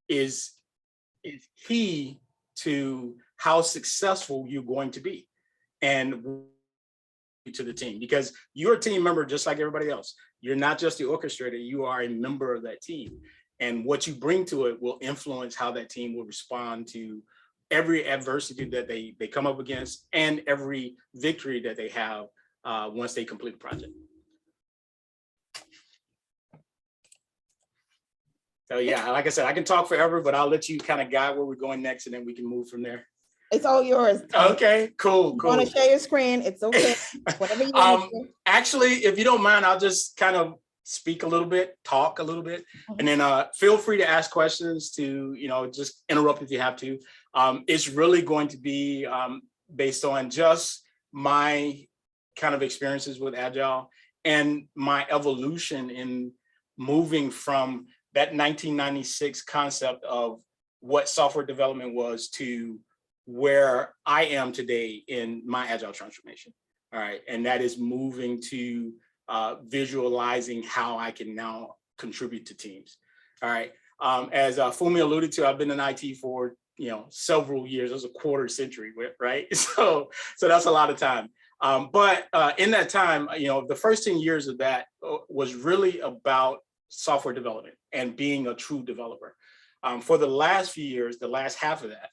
is key to how successful you're going to be and to the team, because you're a team member just like everybody else. You're not just the orchestrator, you are a member of that team. And what you bring to it will influence how that team will respond to every adversity that they come up against and every victory that they have once they complete the project. So yeah, like I said, I can talk forever, but I'll let you kind of guide where we're going next, and then we can move from there. It's all yours. Okay, cool. You want to share your screen? It's okay. Whatever you want. Actually, if you don't mind, I'll just kind of speak a little bit, talk a little bit, and then feel free to ask questions, to just interrupt if you have to. It's really going to be based on just my kind of experiences with Agile and my evolution in moving from that 1996 concept of what software development was to where I am today in my Agile transformation. All right, and that is moving to visualizing how I can now contribute to teams. All right, as Fumi alluded to, I've been in IT for several years. It was a quarter century, right? So that's a lot of time. But in that time, the first 10 years of that was really about software development and being a true developer. For the last few years, the last half of that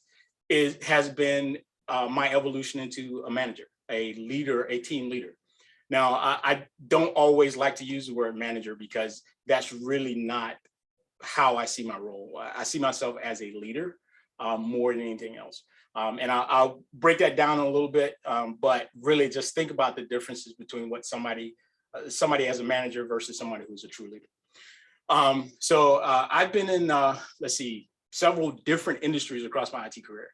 has been my evolution into a manager, a leader, a team leader. Now, I don't always like to use the word manager because that's really not how I see my role. I see myself as a leader more than anything else. And I'll break that down a little bit, but really just think about the differences between what somebody as a manager versus somebody who's a true leader. So I've been in, several different industries across my IT career.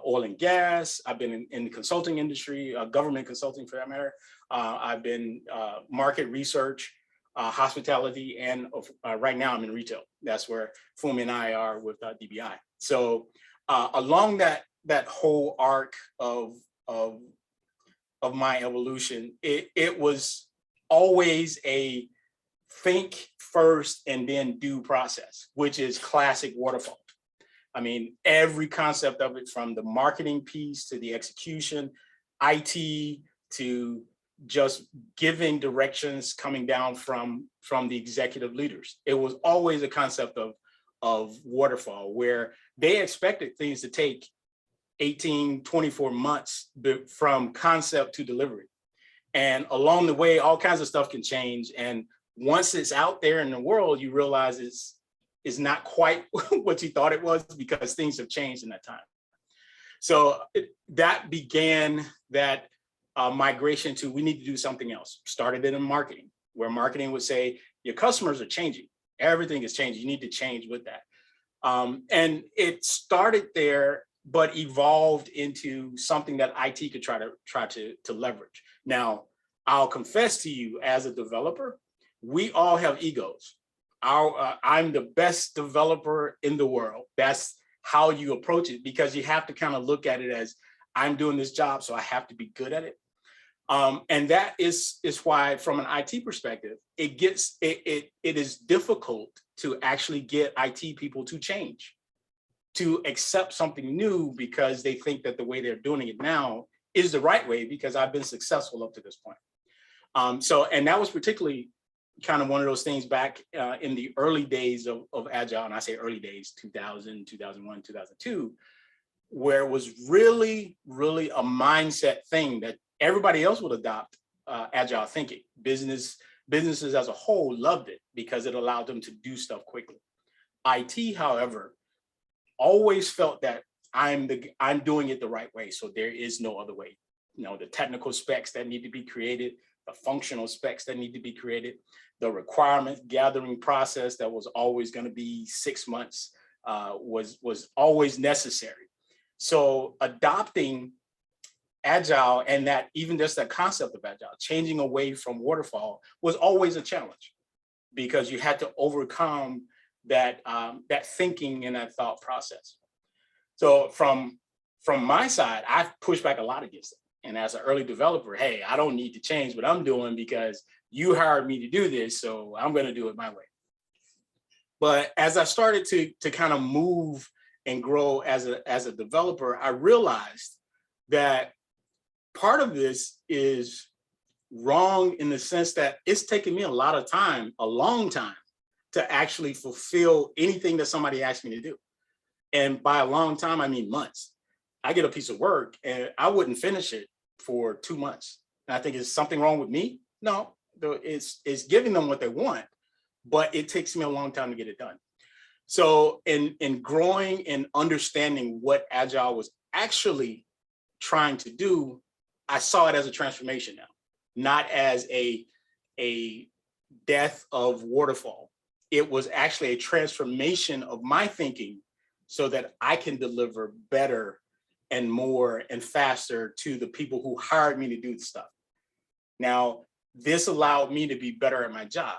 Oil and gas, I've been in the consulting industry, government consulting for that matter. I've been market research, hospitality, and right now I'm in retail. That's where Fumi and I are with DBI. So along that whole arc of my evolution, it was always a think first and then do process, which is classic waterfall. I mean, every concept of it, from the marketing piece to the execution, IT, to just giving directions coming down from the executive leaders. It was always a concept of waterfall, where they expected things to take 18, 24 months from concept to delivery. And along the way, all kinds of stuff can change. And once it's out there in the world, you realize it's not quite what you thought it was, because things have changed in that time. So that began that migration to, we need to do something else. Started it in marketing, where marketing would say, your customers are changing. Everything is changing. You need to change with that. And it started there, but evolved into something that IT could try to leverage. Now, I'll confess to you, as a developer, we all have egos. I'm the best developer in the world. That's how you approach it, because you have to kind of look at it as, I'm doing this job, so I have to be good at it. And that is why, from an IT perspective, it is difficult to actually get IT people to change, to accept something new, because they think that the way they're doing it now is the right way, because I've been successful up to this point. And that was particularly kind of one of those things back in the early days of Agile, and I say early days, 2000, 2001, 2002, where it was really, really a mindset thing that everybody else would adopt Agile thinking. Businesses as a whole loved it because it allowed them to do stuff quickly. IT, however, always felt that I'm doing it the right way, so there is no other way. The technical specs that need to be created, the functional specs that need to be created, the requirement gathering process that was always going to be 6 months was always necessary. So adopting Agile, and that even just that concept of Agile, changing away from waterfall, was always a challenge, because you had to overcome that thinking and that thought process. So from my side, I've pushed back a lot against it. And as an early developer, hey, I don't need to change what I'm doing because you hired me to do this, so I'm going to do it my way. But as I started to kind of move and grow as a developer, I realized that part of this is wrong in the sense that it's taken me a lot of time, a long time, to actually fulfill anything that somebody asked me to do. And by a long time, I mean months. I get a piece of work and I wouldn't finish it for 2 months. And I think, is something wrong with me? No, it's giving them what they want, but it takes me a long time to get it done. So in growing and understanding what Agile was actually trying to do, I saw it as a transformation now, not as a death of waterfall. It was actually a transformation of my thinking so that I can deliver better and more and faster to the people who hired me to do the stuff. Now, this allowed me to be better at my job,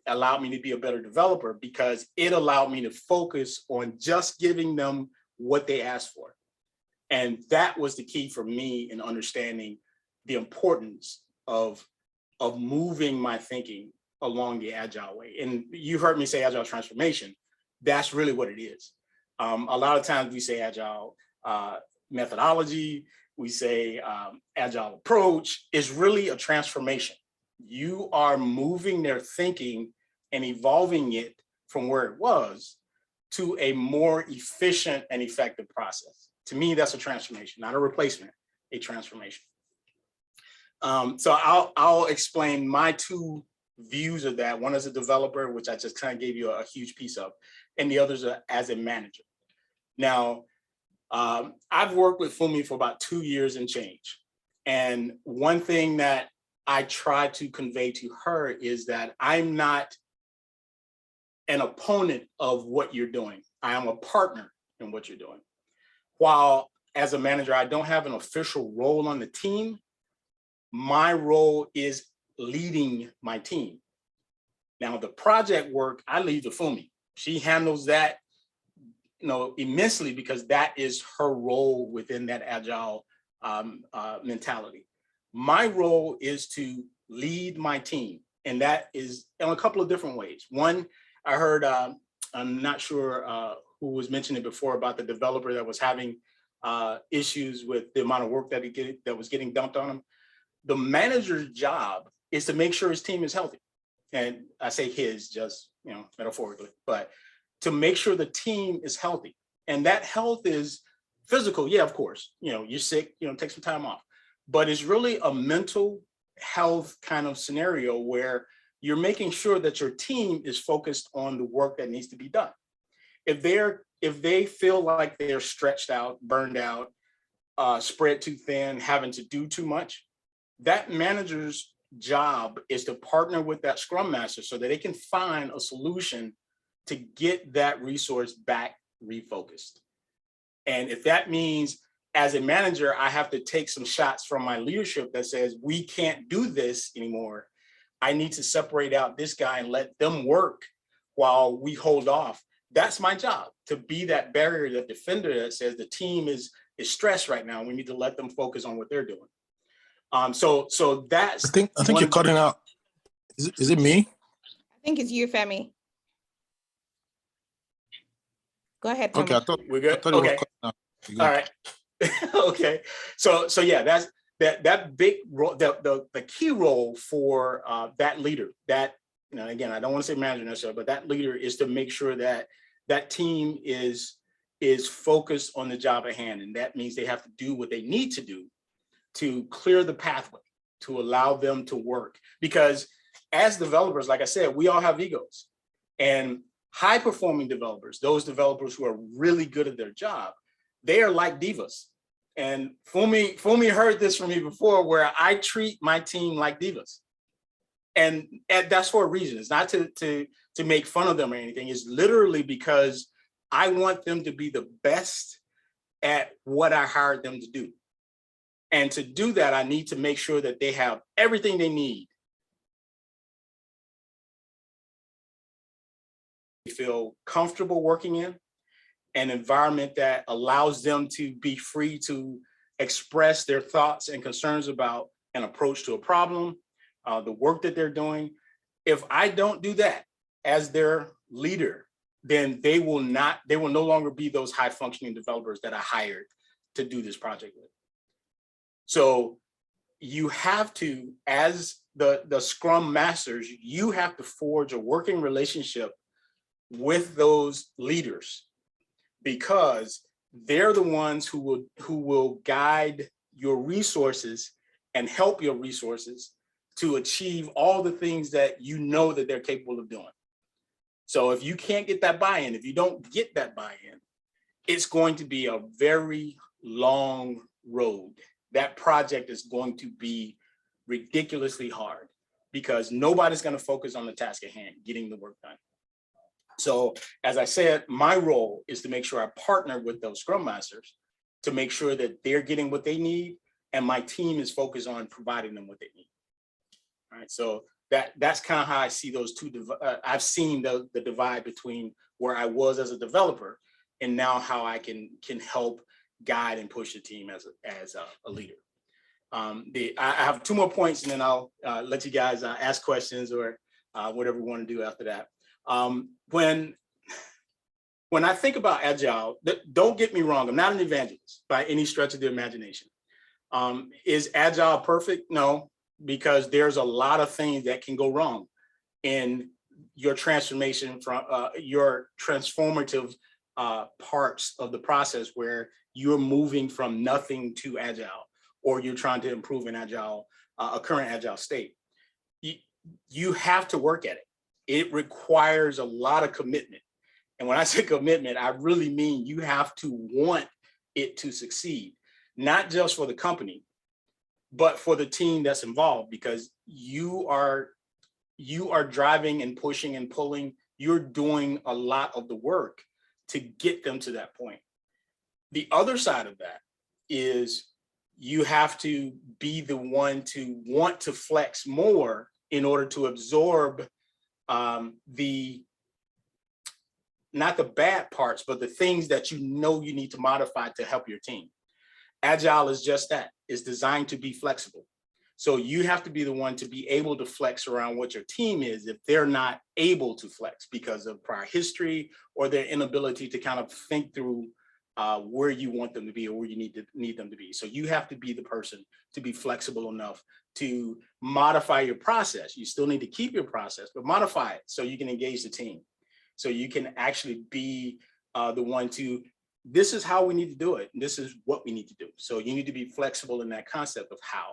allowed me to be a better developer, because it allowed me to focus on just giving them what they asked for. And that was the key for me in understanding the importance of moving my thinking along the Agile way. And you heard me say Agile transformation. That's really what it is. A lot of times we say Agile methodology, we say Agile approach. Is really a transformation. You are moving their thinking and evolving it from where it was to a more efficient and effective process. To me, that's a transformation, not a replacement, a transformation. So I'll explain my two views of that. One as a developer, which I just kind of gave you a huge piece of, and the others are as a manager. Now, I've worked with Fumi for about 2 years and change. And one thing that I try to convey to her is that I'm not an opponent of what you're doing. I am a partner in what you're doing. While as a manager, I don't have an official role on the team, my role is leading my team. Now, the project work, I leave to Fumi. She handles that, immensely, because that is her role within that Agile mentality. My role is to lead my team, and that is in a couple of different ways. One, I heard, I'm not sure who was mentioning before about the developer that was having issues with the amount of work that was getting dumped on him. The manager's job is to make sure his team is healthy. And I say his just, metaphorically, but to make sure the team is healthy. And that health is physical. Yeah, of course, you're sick, take some time off. But it's really a mental health kind of scenario where you're making sure that your team is focused on the work that needs to be done. If they feel like they're stretched out, burned out, spread too thin, having to do too much, that manager's job is to partner with that Scrum Master so that they can find a solution to get that resource back refocused. And if that means, as a manager, I have to take some shots from my leadership that says, we can't do this anymore, I need to separate out this guy and let them work while we hold off. That's my job, to be that barrier, that defender that says the team is stressed right now. We need to let them focus on what they're doing. So that's. I think you're cutting out. Is it me? I think it's you, Femi. Go ahead, Thomas. Okay, I thought We're good. it was Okay. cutting out. You're good. All right. Okay. So yeah, that's that big role, the key role for that leader. That, again, I don't want to say manager necessarily, but that leader is to make sure that that team is focused on the job at hand, and that means they have to do what they need to do to clear the pathway, to allow them to work. Because as developers, like I said, we all have egos, and high performing developers, those developers who are really good at their job, they are like divas. And Fumi heard this from me before, where I treat my team like divas. And that's for a reason. It's not to make fun of them or anything. It's literally because I want them to be the best at what I hired them to do. And to do that, I need to make sure that they have everything they need. They feel comfortable working in an environment that allows them to be free to express their thoughts and concerns about an approach to a problem, the work that they're doing. If I don't do that as their leader, then they will no longer be those high functioning developers that I hired to do this project with. So you have to, as the Scrum Masters, you have to forge a working relationship with those leaders, because they're the ones who will guide your resources and help your resources to achieve all the things that you know that they're capable of doing. So if you can't get that buy-in, if you don't get that buy-in, it's going to be a very long road. That project is going to be ridiculously hard because nobody's going to focus on the task at hand, getting the work done. So as I said, my role is to make sure I partner with those Scrum Masters to make sure that they're getting what they need, and my team is focused on providing them what they need. All right, so that's kind of how I see those two. I've seen the divide between where I was as a developer and now how I can help guide and push the team as a leader. I have two more points, and then I'll let you guys ask questions or whatever we want to do after that. When I think about Agile, don't get me wrong, I'm not an evangelist by any stretch of the imagination. Is Agile perfect? No, because there's a lot of things that can go wrong in your transformation from your transformative parts of the process where you're moving from nothing to Agile, or you're trying to improve an Agile, a current Agile state. You have to work at it. It requires a lot of commitment. And when I say commitment, I really mean you have to want it to succeed, not just for the company, but for the team that's involved, because you are driving and pushing and pulling. You're doing a lot of the work to get them to that point. The other side of that is you have to be the one to want to flex more in order to absorb not the bad parts, but the things that you know you need to modify to help your team. Agile is just that. It's designed to be flexible. So you have to be the one to be able to flex around what your team is if they're not able to flex because of prior history or their inability to kind of think through where you want them to be or where you need them to be. So you have to be the person to be flexible enough to modify your process. You still need to keep your process, but modify it so you can engage the team. So you can actually be the one to, this is how we need to do it, and this is what we need to do. So you need to be flexible in that concept of how.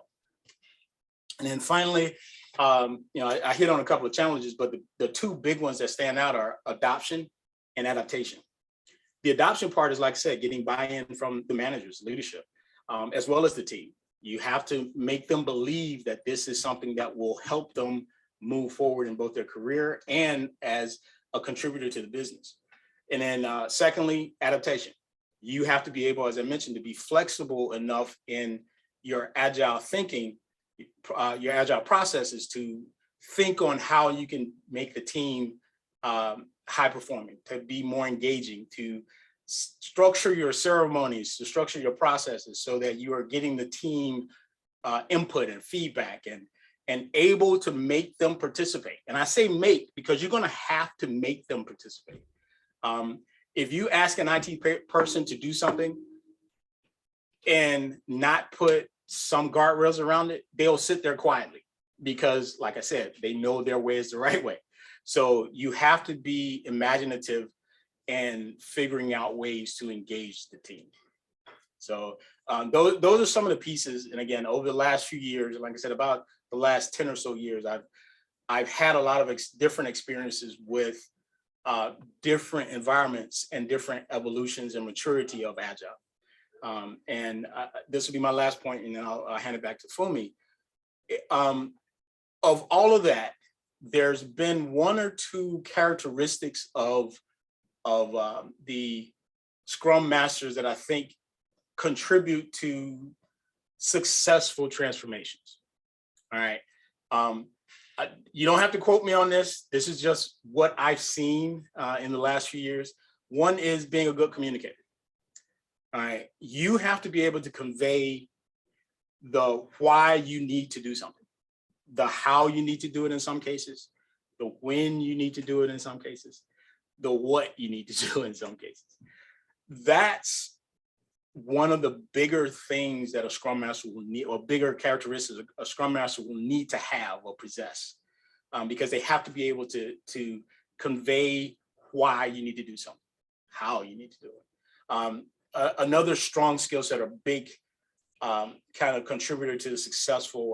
And then finally, I hit on a couple of challenges, but the two big ones that stand out are adoption and adaptation. The adoption part is, like I said, getting buy-in from the managers, leadership, as well as the team. You have to make them believe that this is something that will help them move forward in both their career and as a contributor to the business. And then secondly, adaptation. You have to be able, as I mentioned, to be flexible enough in your agile thinking, your agile processes, to think on how you can make the team high performing, to be more engaging, to structure your ceremonies, to structure your processes so that you are getting the team input and feedback and able to make them participate. And I say make because you're going to have to make them participate. If you ask an IT person to do something and not put some guardrails around it, they'll sit there quietly because, like I said, they know their way is the right way. So you have to be imaginative and figuring out ways to engage the team. So those are some of the pieces. And again, over the last few years, like I said, about the last 10 or so years, I've had a lot of different experiences with different environments and different evolutions and maturity of Agile. And this will be my last point, and then I'll hand it back to Fumi. Of all of that, there's been one or two characteristics of the Scrum Masters that I think contribute to successful transformations. All right. You don't have to quote me on this. This is just what I've seen in the last few years. One is being a good communicator. All right. You have to be able to convey the why you need to do something, the how you need to do it in some cases, the when you need to do it in some cases, the what you need to do in some cases. That's one of the bigger things that a Scrum Master will need, or bigger characteristics a Scrum Master will need to have or possess, because they have to be able to convey why you need to do something, how you need to do it. Another strong skill set, or big kind of contributor to the successful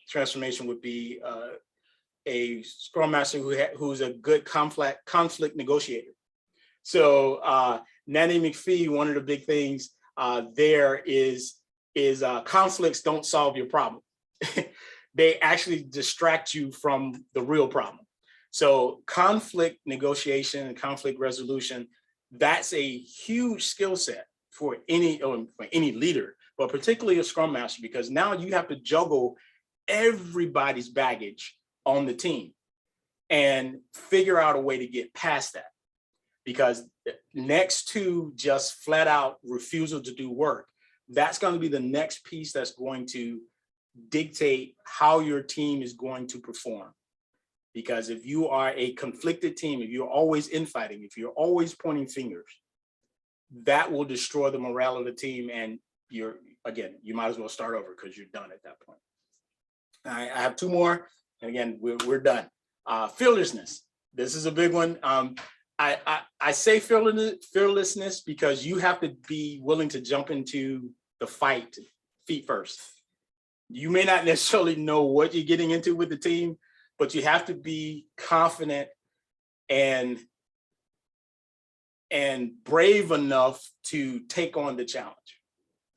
transformation, would be a Scrum Master who's a good conflict negotiator. So Nanny McPhee, one of the big things there is conflicts don't solve your problem. They actually distract you from the real problem. So conflict negotiation and conflict resolution, that's a huge skill set for any leader, but particularly a Scrum Master, because now you have to juggle everybody's baggage on the team and figure out a way to get past that. Because next to just flat out refusal to do work, that's going to be the next piece that's going to dictate how your team is going to perform. Because if you are a conflicted team, if you're always infighting, if you're always pointing fingers, that will destroy the morale of the team. And you might as well start over, because you're done at that point. I have two more, and again, we're done. Fearlessness. This is a big one. I say fearlessness because you have to be willing to jump into the fight feet first. You may not necessarily know what you're getting into with the team, but you have to be confident and brave enough to take on the challenge.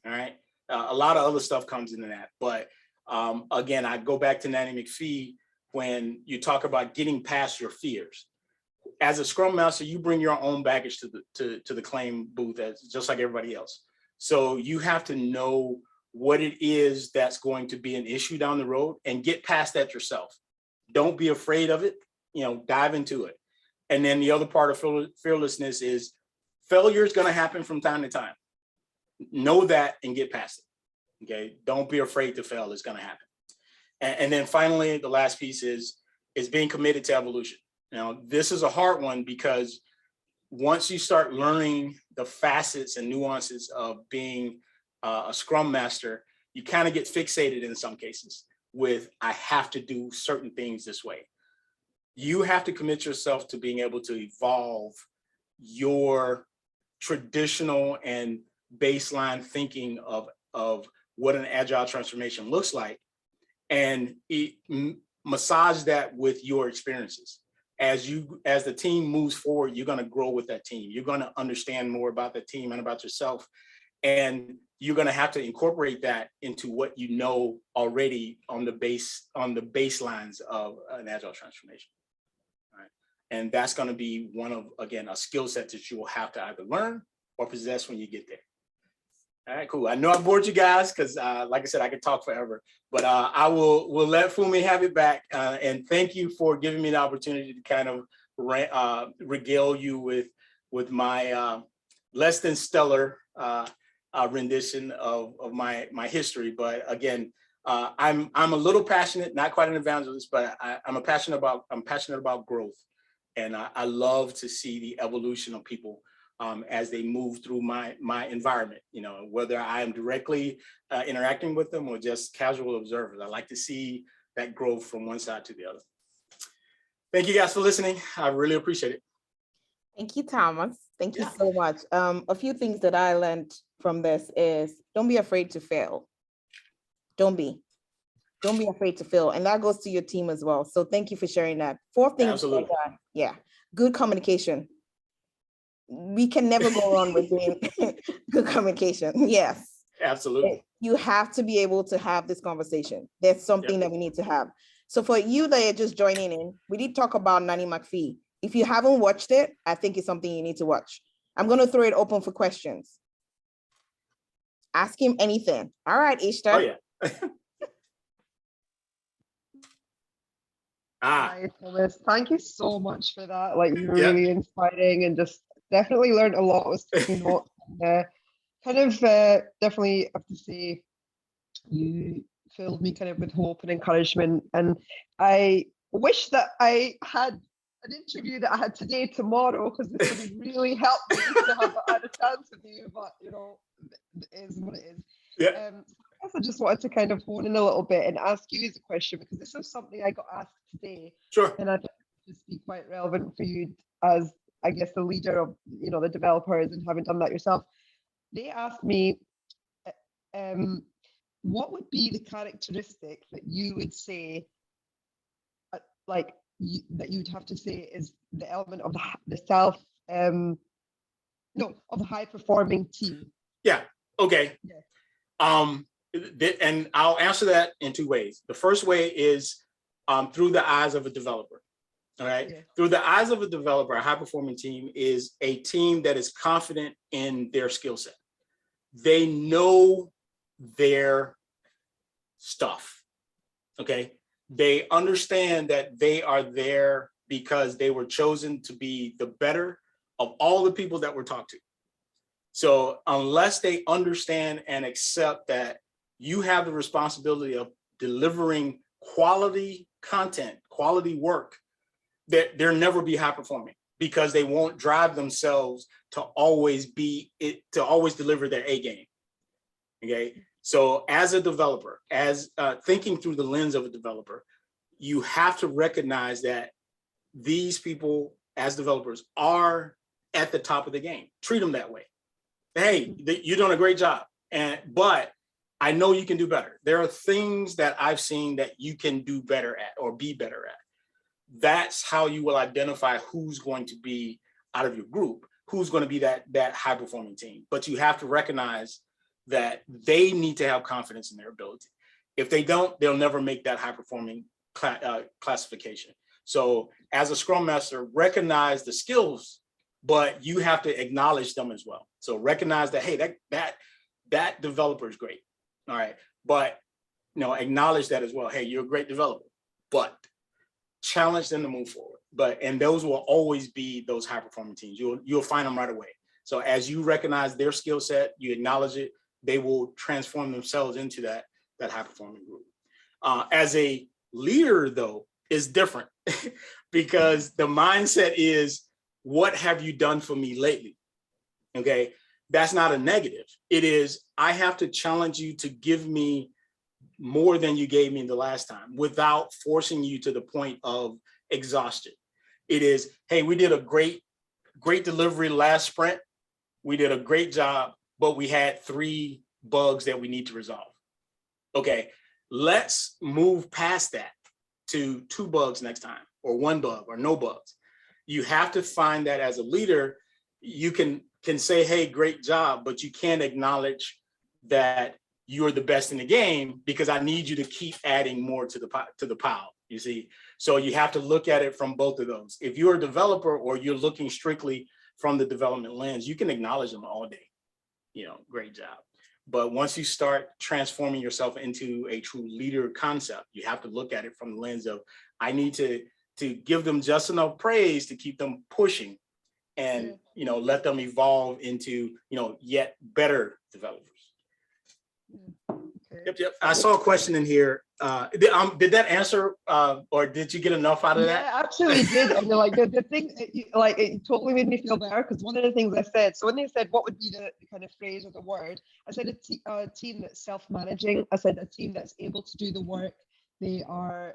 All right. A lot of other stuff comes into that, but again, I go back to Nanny McPhee when you talk about getting past your fears. As a Scrum Master, you bring your own baggage to the claim booth, just like everybody else. So you have to know what it is that's going to be an issue down the road and get past that yourself. Don't be afraid of it, dive into it. And then the other part of fearlessness is failure is going to happen from time to time. Know that and get past it. Okay. Don't be afraid to fail. It's going to happen. And then finally, the last piece is being committed to evolution. Now, this is a hard one because once you start learning the facets and nuances of being a Scrum Master, you kind of get fixated in some cases with, I have to do certain things this way. You have to commit yourself to being able to evolve your traditional and baseline thinking of what an agile transformation looks like, and massage that with your experiences. As the team moves forward, you're going to grow with that team. You're going to understand more about the team and about yourself. And you're going to have to incorporate that into what you know already on the baselines of an agile transformation. All right. And that's going to be one of, again, a skill set that you will have to either learn or possess when you get there. All right, cool. I know I bored you guys because, like I said, I could talk forever, but I will let Fumi have it back. And thank you for giving me the opportunity to kind of regale you with my less than stellar rendition of my history. But again, I'm a little passionate, not quite an evangelist, but I'm passionate about growth, and I love to see the evolution of people as they move through my environment, whether I am directly interacting with them or just casual observers. I like to see that growth from one side to the other. Thank you guys for listening. I really appreciate it. Thank you, Thomas. Thank you so much. A few things that I learned from this is don't be afraid to fail. Don't be afraid to fail. And that goes to your team as well. So thank you for sharing that. Fourth thing, absolutely. Good communication. We can never go wrong with doing good communication. Yes. Absolutely. You have to be able to have this conversation. There's something that we need to have. So for you that are just joining in, we did talk about Nanny McPhee. If you haven't watched it, I think it's something you need to watch. I'm going to throw it open for questions. Ask him anything. All right, Ishtar. Oh, yeah. Hi, Thomas. Thank you so much for that. Like, you were really inspiring and just definitely learned a lot. Was taking notes. Definitely have to say you filled me kind of with hope and encouragement. And I wish that I had an interview that I had today, tomorrow, because this would have really helped me to have had a chance with you. But you know, it is what it is. Yeah. I guess I just wanted to kind of hone in a little bit and ask you as a question, because this is something I got asked today, Sure. and I think it would just be quite relevant for you as, I guess, the leader of, you know, the developers and having done that yourself. They asked me, what would be the characteristic that you would say, like that you'd have to say is the element of the self, no, of a high performing team? Yeah. Okay. Yeah. And I'll answer that in two ways. The first way is through the eyes of a developer. All right. Yeah. Through the eyes of a developer, a high performing team is a team that is confident in their skill set. They know their stuff. Okay. They understand that they are there because they were chosen to be the better of all the people that were talked to. So unless they understand and accept that you have the responsibility of delivering quality content, quality work, that they'll never be high performing, because they won't drive themselves to always deliver their A game. Okay. So as a developer, as thinking through the lens of a developer, you have to recognize that these people as developers are at the top of the game. Treat them that way. Hey, you're doing a great job, but I know you can do better. There are things that I've seen that you can do better at or be better at. That's how you will identify who's going to be out of your group, who's going to be that high performing team. But you have to recognize that they need to have confidence in their ability. If they don't, they'll never make that high performing classification. So as a Scrum Master, recognize the skills, but you have to acknowledge them as well. So recognize that, hey, that developer is great. All right. But acknowledge that as well. Hey, you're a great developer, but challenge them to move forward. And those will always be those high performing teams. You'll find them right away. So as you recognize their skill set, you acknowledge it, they will transform themselves into that high performing group. As a leader, though, is different because the mindset is, what have you done for me lately? Okay. That's not a negative. It is, I have to challenge you to give me more than you gave me the last time without forcing you to the point of exhaustion. It is, hey, we did a great delivery last sprint. We did a great job, but we had 3 bugs that we need to resolve. Okay, let's move past that to 2 bugs next time, or 1 bug, or no bugs. You have to find that as a leader, you can say, hey, great job, but you can't acknowledge that you're the best in the game, because I need you to keep adding more to the pile, you see? So you have to look at it from both of those. If you're a developer or you're looking strictly from the development lens, you can acknowledge them all day, great job. But once you start transforming yourself into a true leader concept, you have to look at it from the lens of, I need to give them just enough praise to keep them pushing and, let them evolve into, yet better developers. Okay. Yep. I saw a question in here. Did that answer, or did you get enough out of that? Yeah, actually did. And like the thing, it totally made me feel better, because one of the things I said, so when they said what would be the kind of phrase or the word, I said a team that's self-managing. I said a team that's able to do the work. They are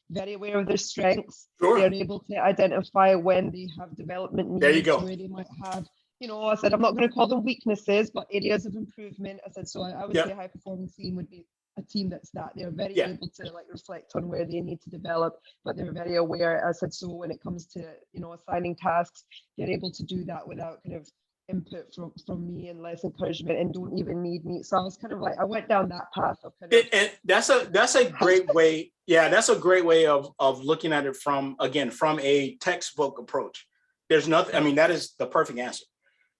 very aware of their strengths. Sure. They're able to identify when they have development needs. There you go. Where they might have, I said, I'm not going to call them weaknesses, but areas of improvement. I said, so I would say a high performing team would be a team that's that. They're very able to reflect on where they need to develop, but they're very aware. I said, so when it comes to, assigning tasks, they're able to do that without kind of input from me and less encouragement, and don't even need me. So I was kind of like, I went down that path of kind of. And that's a great way. Yeah, that's a great way of looking at it from a textbook approach. There's nothing, I mean, that is the perfect answer.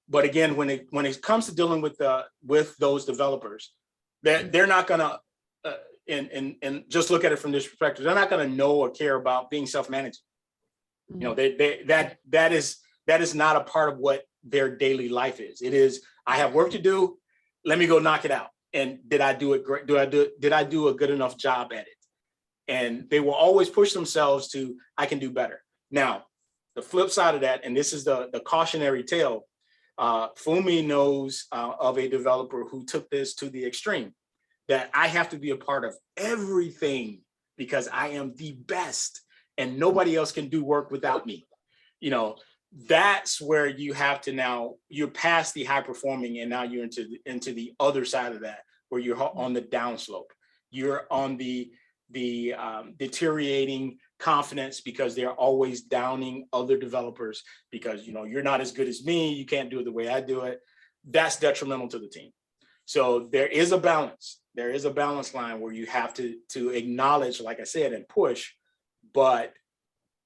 But again, when it comes to dealing with those developers, they're not gonna and just look at it from this perspective. They're not gonna know or care about being self-managing. That is not a part of what their daily life is. It is, I have work to do. Let me go knock it out. And did I do it great? Did I do a good enough job at it? And they will always push themselves to, I can do better. Now, the flip side of that, and this is the cautionary tale, Fumi knows of a developer who took this to the extreme, that I have to be a part of everything because I am the best and nobody else can do work without me. You know, that's where you have to now, you're past the high performing and now you're into the other side of that, where you're on the downslope. You're on the deteriorating confidence because they're always downing other developers because, you know, you're not as good as me, you can't do it the way I do it. That's detrimental to the team. So there is a balance. There is a balance line where you have to acknowledge, like I said, and push, but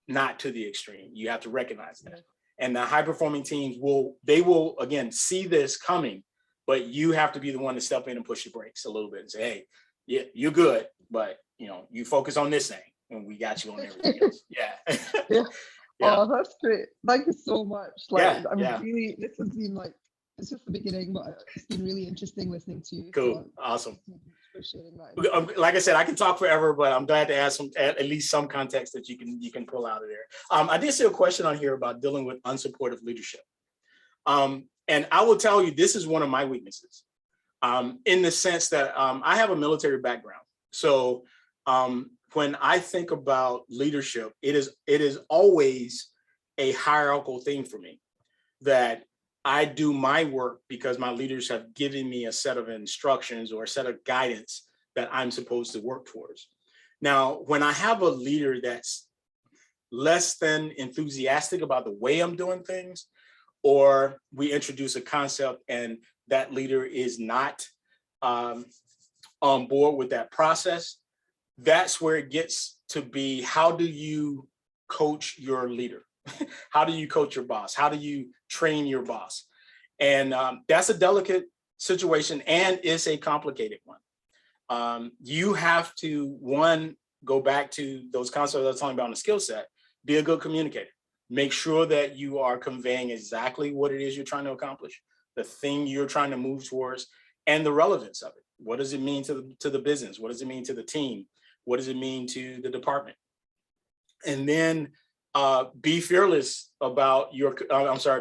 not to the extreme. You have to recognize that. And the high performing teams will again see this coming, but you have to be the one to step in and push the brakes a little bit and say, hey, yeah, you're good, but you know, you focus on this thing and we got you on everything else. Yeah. Yeah. Yeah. Oh, that's great. Thank you so much. Yeah, I'm yeah. really, this has been like, it's just the beginning, but it's been really interesting listening to you. Cool. So Awesome. for sharing that. Like I said, I can talk forever, but I'm glad to add at least some context that you can pull out of there. I did see a question on here about dealing with unsupportive leadership. And I will tell you, this is one of my weaknesses, in the sense that I have a military background. So when I think about leadership, it is always a hierarchical thing for me, that I do my work because my leaders have given me a set of instructions or a set of guidance that I'm supposed to work towards. Now, when I have a leader that's less than enthusiastic about the way I'm doing things, or we introduce a concept and that leader is not on board with that process, that's where it gets to be, how do you coach your leader? How do you coach your boss? How do you train your boss? And that's a delicate situation and it's a complicated one. You have to, one, go back to those concepts I was talking about in the skill set, be a good communicator. Make sure that you are conveying exactly what it is you're trying to accomplish, the thing you're trying to move towards, and the relevance of it. What does it mean to the business? What does it mean to the team? What does it mean to the department? And then be fearless about your,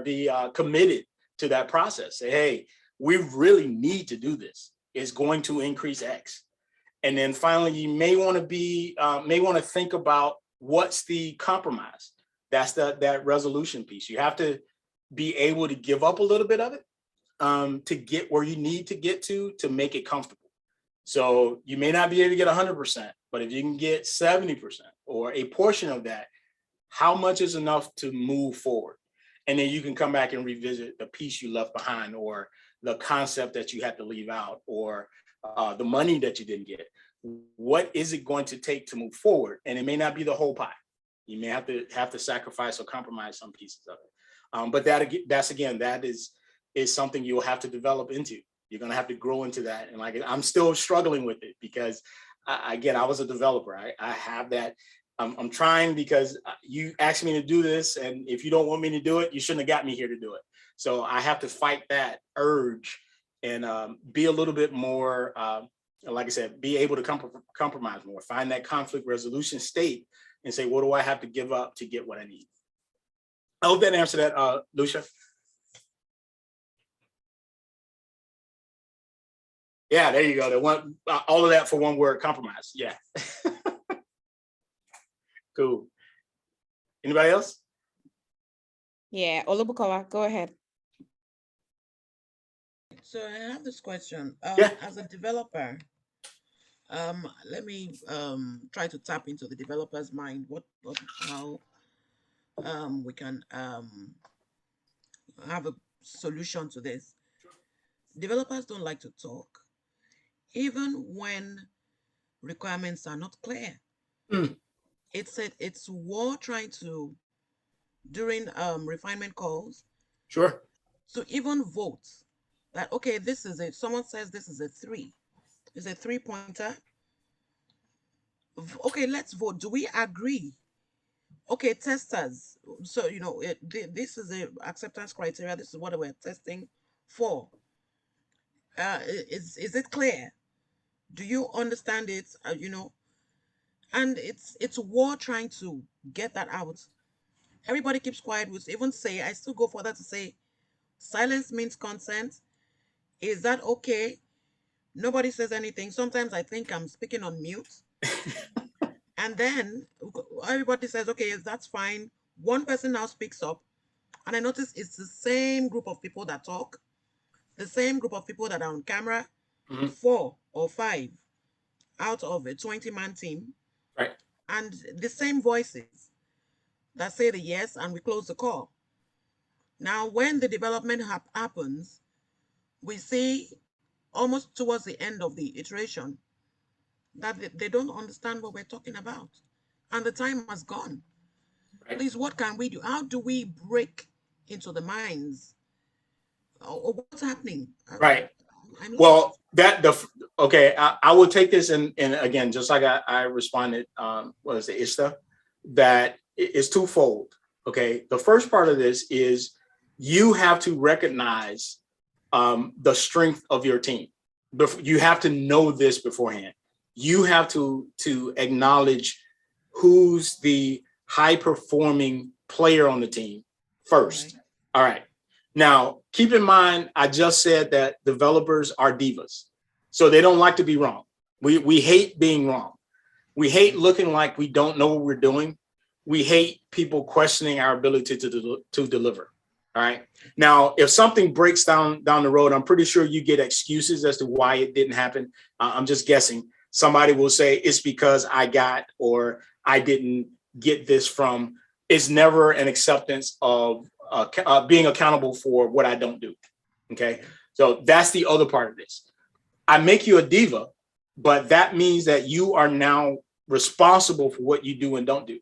be committed to that process. Say, hey, we really need to do this. It's going to increase X. And then finally, you may want to think about what's the compromise. That's that resolution piece. You have to be able to give up a little bit of it to get where you need to get to make it comfortable. So you may not be able to get 100%, but if you can get 70% or a portion of that, how much is enough to move forward? And then you can come back and revisit the piece you left behind, or the concept that you had to leave out, or the money that you didn't get. What is it going to take to move forward? And it may not be the whole pie. You may have to sacrifice or compromise some pieces of it. But that is something you'll have to develop into. You're going to have to grow into that. And like, I'm still struggling with it because I was a developer. I have that. I'm trying because you asked me to do this, and if you don't want me to do it, you shouldn't have got me here to do it. So I have to fight that urge and be a little bit more, like I said, be able to compromise more, find that conflict resolution state and say, what do I have to give up to get what I need? I hope that answered that, Lucia. Yeah, there you go. The one, all of that for one word, compromise. Yeah. Cool. Anybody else? Yeah, Olubukola, go ahead. So I have this question. Yeah. As a developer, let me try to tap into the developer's mind. How we can have a solution to this. Developers don't like to talk, even when requirements are not clear. Mm. It's war trying to, during refinement calls, Sure. to even vote that, okay, this is it. Someone says this is a 3. It's a 3-pointer. Okay, let's vote. Do we agree? Okay, testers. So, this is the acceptance criteria. This is what we're testing for. Is it clear? Do you understand it? And it's war trying to get that out. Everybody keeps quiet. We even say, I still go further to say, silence means consent. Is that okay? Nobody says anything. Sometimes I think I'm speaking on mute. And then everybody says, okay, that's fine. One person now speaks up. And I notice it's the same group of people that talk, the same group of people that are on camera, Mhm. 4 or 5 out of a 20-man team, Right. and the same voices that say the yes, and we close the call. Now, when the development happens, we see almost towards the end of the iteration that they don't understand what we're talking about, and the time has gone. Right. Please, what can we do? How do we break into the minds? Or what's happening? Right. I'm Well, lost. okay, I will take this and again, just like I responded, was the ISTA, that it's twofold. Okay, the first part of this is you have to recognize the strength of your team. You have to know this beforehand. You have to acknowledge who's the high performing player on the team first. Right. All right. Now, keep in mind, I just said that developers are divas, so they don't like to be wrong. We hate being wrong. We hate looking like we don't know what we're doing. We hate people questioning our ability to deliver. All right. Now, if something breaks down the road, I'm pretty sure you get excuses as to why it didn't happen. I'm just guessing. Somebody will say it's because I got or I didn't get this from. It's never an acceptance of being accountable for what I don't do. Okay. So that's the other part of this. I make you a diva, but that means that you are now responsible for what you do and don't do.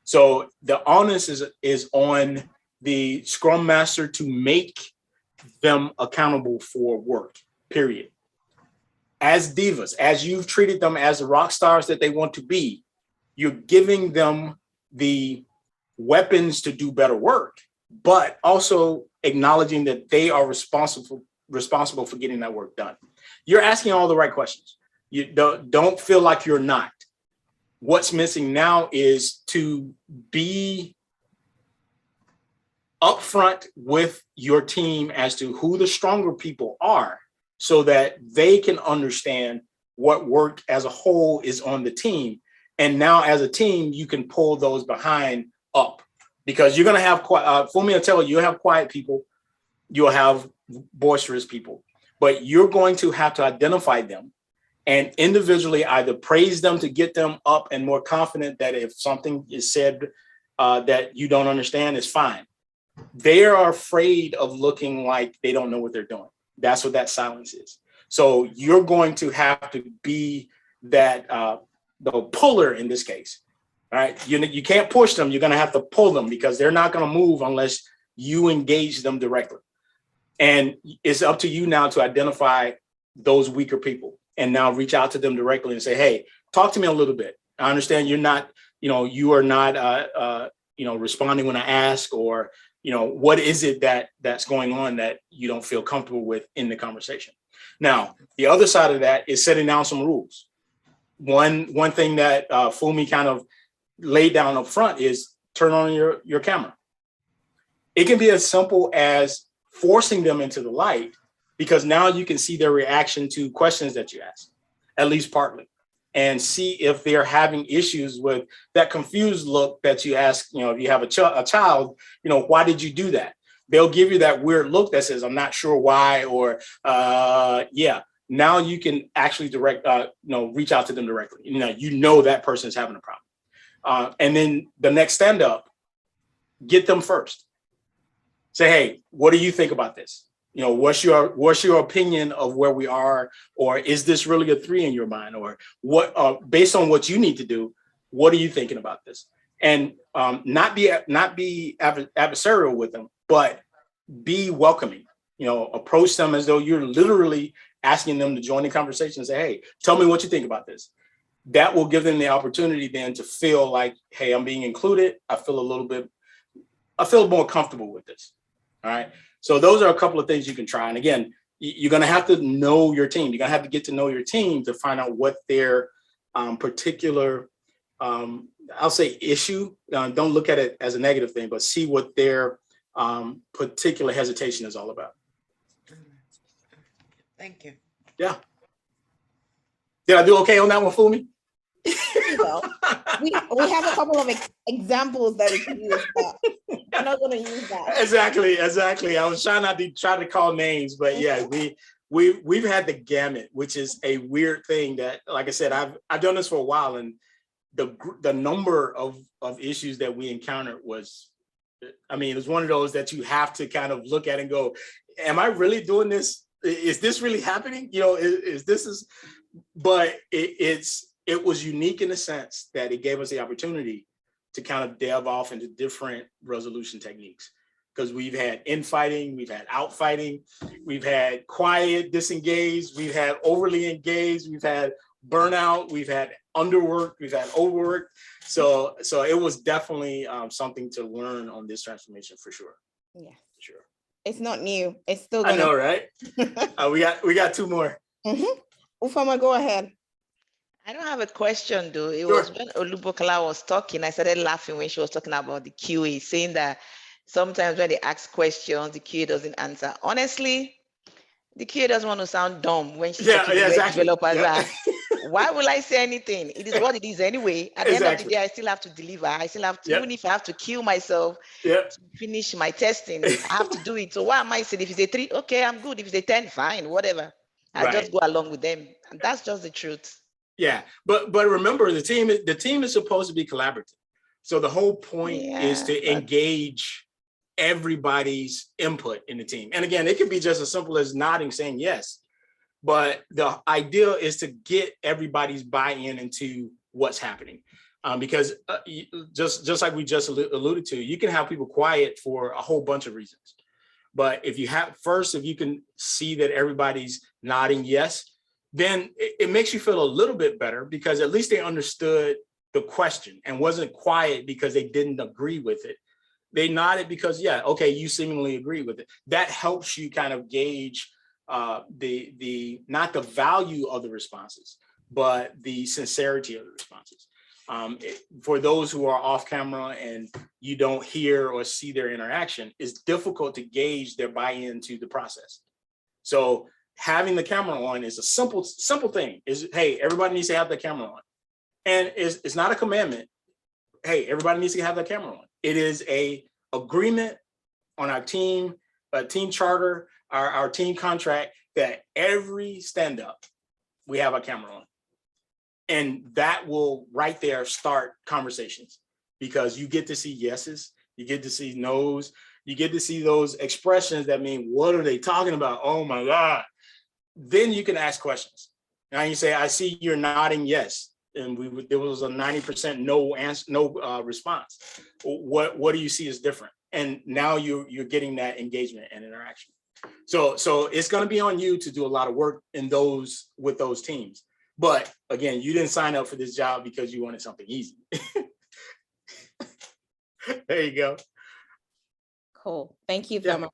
So the onus is on the Scrum Master to make them accountable for work, period. As divas, as you've treated them as the rock stars that they want to be, you're giving them the weapons to do better work, but also acknowledging that they are responsible for getting that work done. You're asking all the right questions. You don't feel like you're not. What's missing now is to be upfront with your team as to who the stronger people are so that they can understand what work as a whole is on the team. And now as a team, you can pull those behind up because you're going to have Fumi will tell you, you'll have quiet people, you'll have boisterous people, but you're going to have to identify them and individually either praise them to get them up and more confident that if something is said that you don't understand is fine. They are afraid of looking like they don't know what they're doing. That's what that silence is. So you're going to have to be that the puller in this case. All right. You can't push them. You're going to have to pull them because they're not going to move unless you engage them directly. And it's up to you now to identify those weaker people and now reach out to them directly and say, hey, talk to me a little bit. I understand you're not, you are not, responding when I ask, or, what is it that's going on that you don't feel comfortable with in the conversation? Now, the other side of that is setting down some rules. One thing that Fumi kind of laid down up front is turn on your camera. It can be as simple as forcing them into the light, because now you can see their reaction to questions that you ask, at least partly, and see if they're having issues with that confused look that you ask. If you have a child, why did you do that? They'll give you that weird look that says, I'm not sure why, or yeah. Now you can actually reach out to them directly. That person's having a problem. And then the next stand up, get them first. Say, hey, what do you think about this? What's your opinion of where we are? Or is this really a 3 in your mind? Or what, based on what you need to do, what are you thinking about this? And not be adversarial with them, but be welcoming. Approach them as though you're literally asking them to join the conversation and say, hey, tell me what you think about this. That will give them the opportunity then to feel like, hey, I'm being included. I feel more comfortable with this. All right. So those are a couple of things you can try. And again, you're going to have to know your team. You're going to have to get to know your team to find out what their particular I'll say issue. Don't look at it as a negative thing, but see what their particular hesitation is all about. Thank you. Yeah. Did I do okay on that one, Fumi? Well, we have a couple of examples that we can use, but I'm not going to use that. Exactly. I was trying not to try to call names, but yeah, we've had the gamut, which is a weird thing that, like I said, I've done this for a while, and the number of issues that we encountered was, I mean, it was one of those that you have to kind of look at and go, am I really doing this? Is this really happening? You know, but it was unique in the sense that it gave us the opportunity to kind of delve off into different resolution techniques, because we've had infighting, we've had outfighting, we've had quiet, disengaged, we've had overly engaged, we've had burnout, we've had underworked, we've had overworked. So it was definitely something to learn on this transformation for sure. Yeah, sure. It's not new. It's still. I know, right? We got two more. Ufama, go ahead. I don't have a question though. It Sure. was when Olubokala was talking, I started laughing when she was talking about the QA, saying that sometimes when they ask questions, the QA doesn't answer. Honestly, the QA doesn't want to sound dumb when she's talking to web exactly. developers. Why will I say anything? It is what it is anyway. At the end of the day, I still have to deliver. I still have to, even if I have to kill myself to finish my testing, I have to do it. So why am I saying if it's a 3, okay, I'm good. If it's a 10, fine, whatever. I just go along with them. And that's just the truth. Yeah, but remember, the team is supposed to be collaborative. So the whole point is to engage everybody's input in the team. And again, it could be just as simple as nodding, saying yes. But the idea is to get everybody's buy-in into what's happening. Because just like we just alluded to, you can have people quiet for a whole bunch of reasons. But if you can see that everybody's nodding yes, then it makes you feel a little bit better, because at least they understood the question and wasn't quiet because they didn't agree with it. They nodded because, yeah, okay, you seemingly agree with it. That helps you kind of gauge the not the value of the responses, but the sincerity of the responses. For those who are off camera and you don't hear or see their interaction, it's difficult to gauge their buy-in to the process. So having the camera on is a simple thing. Is, hey, everybody needs to have the camera on. And it's not a commandment. Hey, everybody needs to have the camera on. It is a agreement on our team charter, our team contract, that every stand-up, we have our camera on. And that will right there start conversations, because you get to see yeses, you get to see nos, you get to see those expressions that mean, what are they talking about? Oh my God. Then you can ask questions. Now you say, I see you're nodding yes, and there was a 90% no answer, no response. What do you see as different? And now you're getting that engagement and interaction. So it's going to be on you to do a lot of work with those teams. But again, you didn't sign up for this job because you wanted something easy. There you go. Cool. Thank you, Thomas.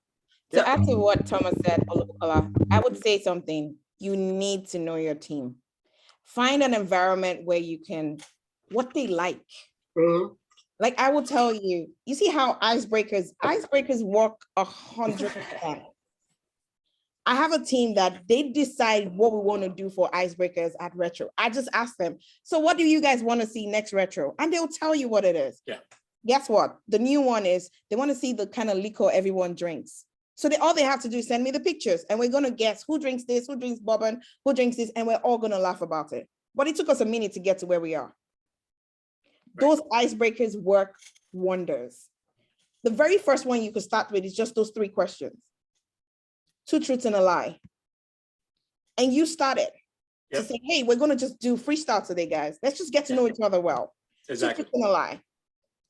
To add to what Thomas said, I would say something. You need to know your team. Find an environment where you can, what they like. Like I will tell you, you see how icebreakers work 100%. I have a team that they decide what we want to do for icebreakers at Retro. I just ask them, so what do you guys want to see next Retro? And they'll tell you what it is. Yeah. Guess what? The new one is they want to see the kind of liquor everyone drinks. So all they have to do is send me the pictures, and we're going to guess who drinks this, who drinks bourbon, who drinks this, and we're all going to laugh about it. But it took us a minute to get to where we are. Right. Those icebreakers work wonders. The very first one you could start with is just those 3 questions. 2 truths and a lie. And you started to say, hey, we're going to just do freestyle today, guys. Let's just get to know each other well. Exactly. 2 truths and a lie.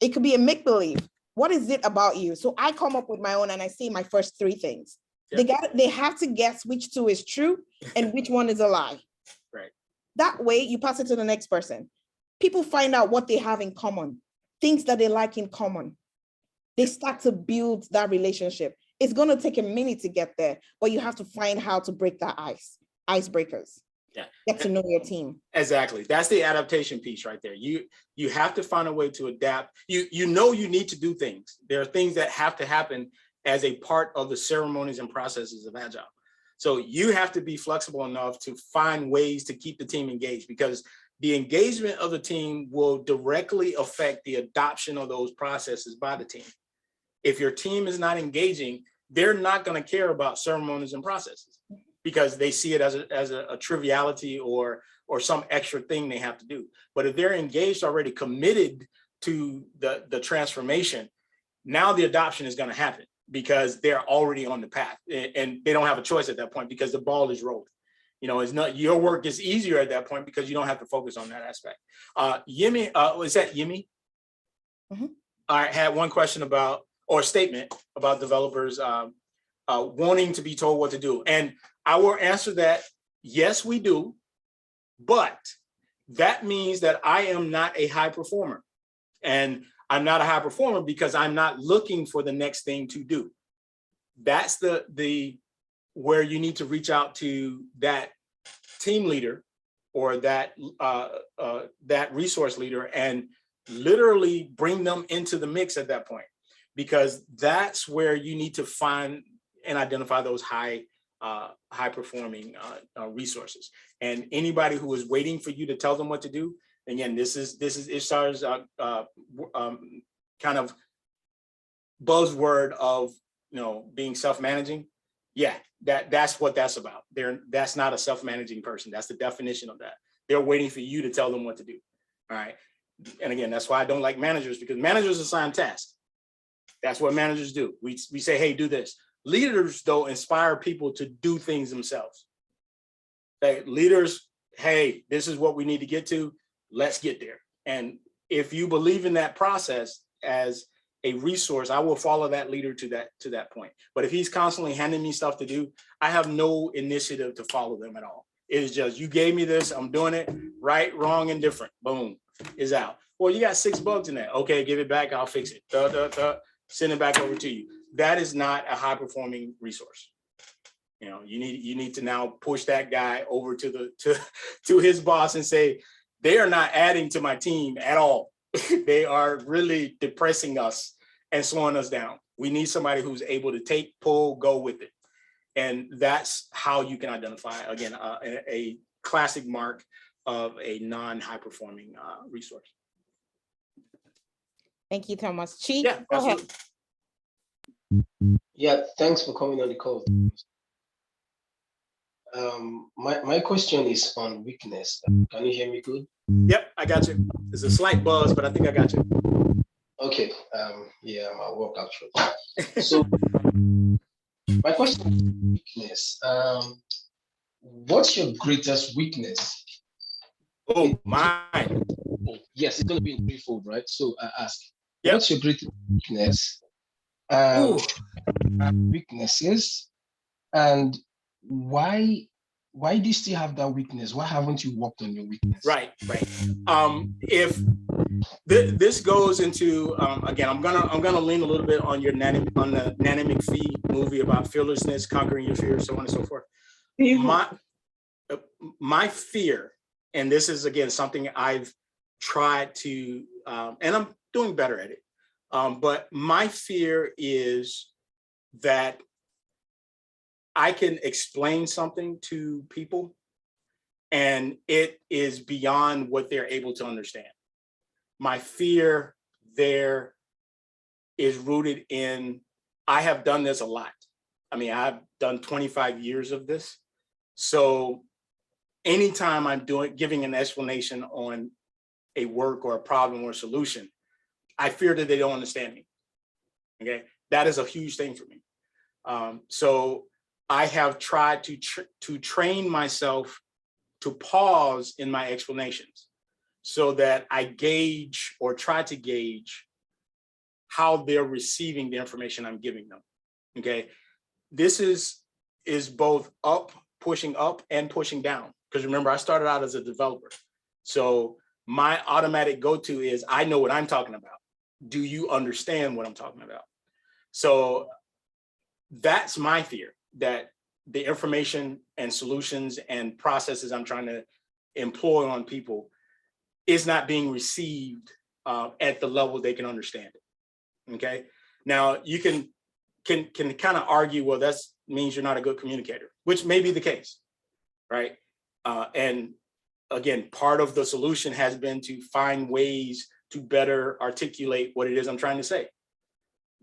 It could be a make-believe. What is it about you? So I come up with my own and I say my first 3 things. They have to guess which 2 is true and which one is a lie. Right. That way you pass it to the next person. People find out what they have in common, things that they like in common. They start to build that relationship. It's going to take a minute to get there, but you have to find how to break that ice. Icebreakers. Yeah. Get to know your team. Exactly. That's the adaptation piece right there. You have to find a way to adapt. You know you need to do things. There are things that have to happen as a part of the ceremonies and processes of Agile. So you have to be flexible enough to find ways to keep the team engaged, because the engagement of the team will directly affect the adoption of those processes by the team. If your team is not engaging, they're not going to care about ceremonies and processes, because they see it as a triviality or some extra thing they have to do. But if they're engaged, already committed to the transformation, now the adoption is going to happen, because they're already on the path, and they don't have a choice at that point, because the ball is rolling. You know, it's not, your work is easier at that point because you don't have to focus on that aspect. Yemi, is that Yemi? Mm-hmm. I had one question about, or statement about developers wanting to be told what to do. And I will answer that, yes, we do, but that means that I am not a high performer. And I'm not a high performer because I'm not looking for the next thing to do. That's the where you need to reach out to that team leader or that resource leader and literally bring them into the mix at that point, because that's where you need to find and identify those high performing resources. And anybody who is waiting for you to tell them what to do, again, this is Ishtar's kind of buzzword of, you know, being self-managing. Yeah, that's what that's about. That's not a self-managing person. That's the definition of that. They're waiting for you to tell them what to do. All right. And again, that's why I don't like managers, because managers assign tasks. That's what managers do. We say, hey, do this. Leaders, though, inspire people to do things themselves. Leaders, hey, this is what we need to get to. Let's get there. And if you believe in that process as a resource, I will follow that leader to that point. But if he's constantly handing me stuff to do, I have no initiative to follow them at all. It is just, you gave me this, I'm doing it, right, wrong, and different. Boom, is out. Well, you got 6 bugs in that. Okay, give it back, I'll fix it. Send it back over to you. That is not a high performing resource. You know, you need to now push that guy over to his boss and say, they are not adding to my team at all. They are really depressing us and slowing us down. We need somebody who's able to take, pull, go with it. And that's how you can identify, again, a classic mark of a non-high performing resource. Thank you, Thomas. Chief, Yeah, go ahead. Yeah, thanks for coming on the call. My question is on weakness. Can you hear me good? Yep, I got you. There's a slight buzz, but I think I got you. Okay. Yeah, I'm at work actually. So my question is weakness. What's your greatest weakness? Oh, mine. Yes, it's gonna be in threefold, right? So I ask, Yep. What's your greatest weakness? Weaknesses, and why do you still have that weakness? Why haven't you worked on your weakness? Right. If this goes into again, I'm gonna lean a little bit on the Nanny McPhee movie about fearlessness, conquering your fears, so on and so forth. My fear, and this is again something I've tried to, and I'm doing better at it. But my fear is that I can explain something to people and it is beyond what they're able to understand. My fear there is rooted in, I have done this a lot. I mean, I've done 25 years of this. So anytime I'm giving an explanation on a work or a problem or a solution, I fear that they don't understand me. Okay, that is a huge thing for me. So I have tried to train myself to pause in my explanations so that I gauge or try to gauge how they're receiving the information I'm giving them. Okay, this is both pushing up and pushing down. Because remember, I started out as a developer. So my automatic go-to is, I know what I'm talking about. Do you understand what I'm talking about? So that's my fear, that the information and solutions and processes I'm trying to employ on people is not being received at the level they can understand it. Okay. Now you can kind of argue, well, that means you're not a good communicator, which may be the case, right? And again, part of the solution has been to find ways to better articulate what it is I'm trying to say.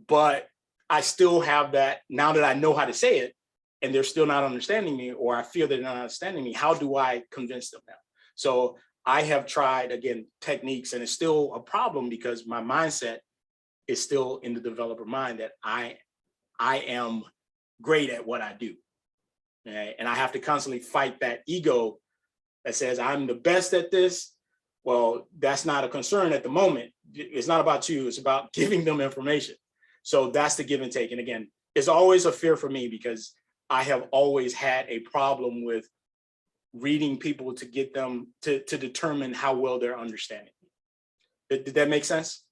But I still have that, now that I know how to say it, and they're still not understanding me, or I feel they're not understanding me, how do I convince them now? So I have tried, again, techniques, and it's still a problem because my mindset is still in the developer mind that I am great at what I do. Okay? And I have to constantly fight that ego that says I'm the best at this. Well, that's not a concern at the moment. It's not about you, it's about giving them information. So that's the give and take. And again, it's always a fear for me because I have always had a problem with reading people to get them to determine how well they're understanding. Did that make sense?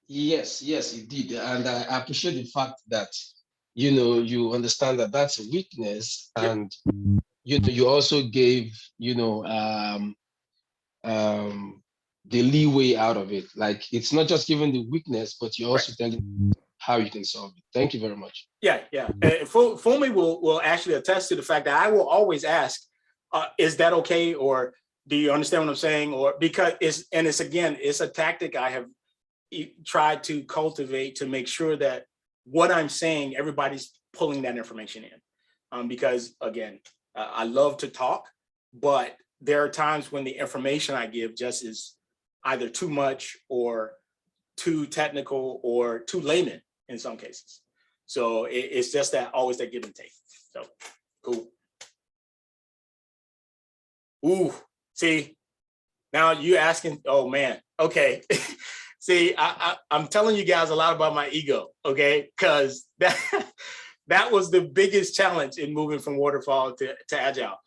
Yes, it did. And I appreciate the fact that, you know, you understand that that's a weakness. Yep. And, you know, you also gave, you know, the leeway out of it. Like, it's not just giving the weakness, but you're also telling how you can solve it. Thank you very much. Yeah. Fumi will actually attest to the fact that I will always ask, is that okay? Or do you understand what I'm saying? Or because it's a tactic I have tried to cultivate to make sure that what I'm saying, everybody's pulling that information in. Because again, I love to talk, but there are times when the information I give just is either too much or too technical or too layman in some cases. So it's just that always that give and take. So cool. Ooh, see, now you asking, oh man, okay. See, I'm telling you guys a lot about my ego, okay? Because that was the biggest challenge in moving from waterfall to agile.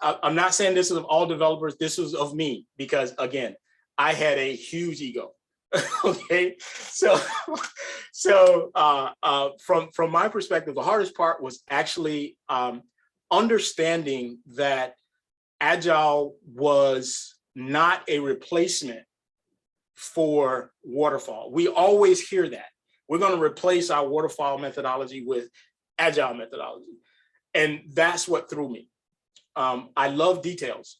I'm not saying this is of all developers, this was of me, because again, I had a huge ego. Okay, so from my perspective, the hardest part was actually understanding that agile was not a replacement for waterfall. We always hear that we're going to replace our waterfall methodology with agile methodology, and that's what threw me. I love details.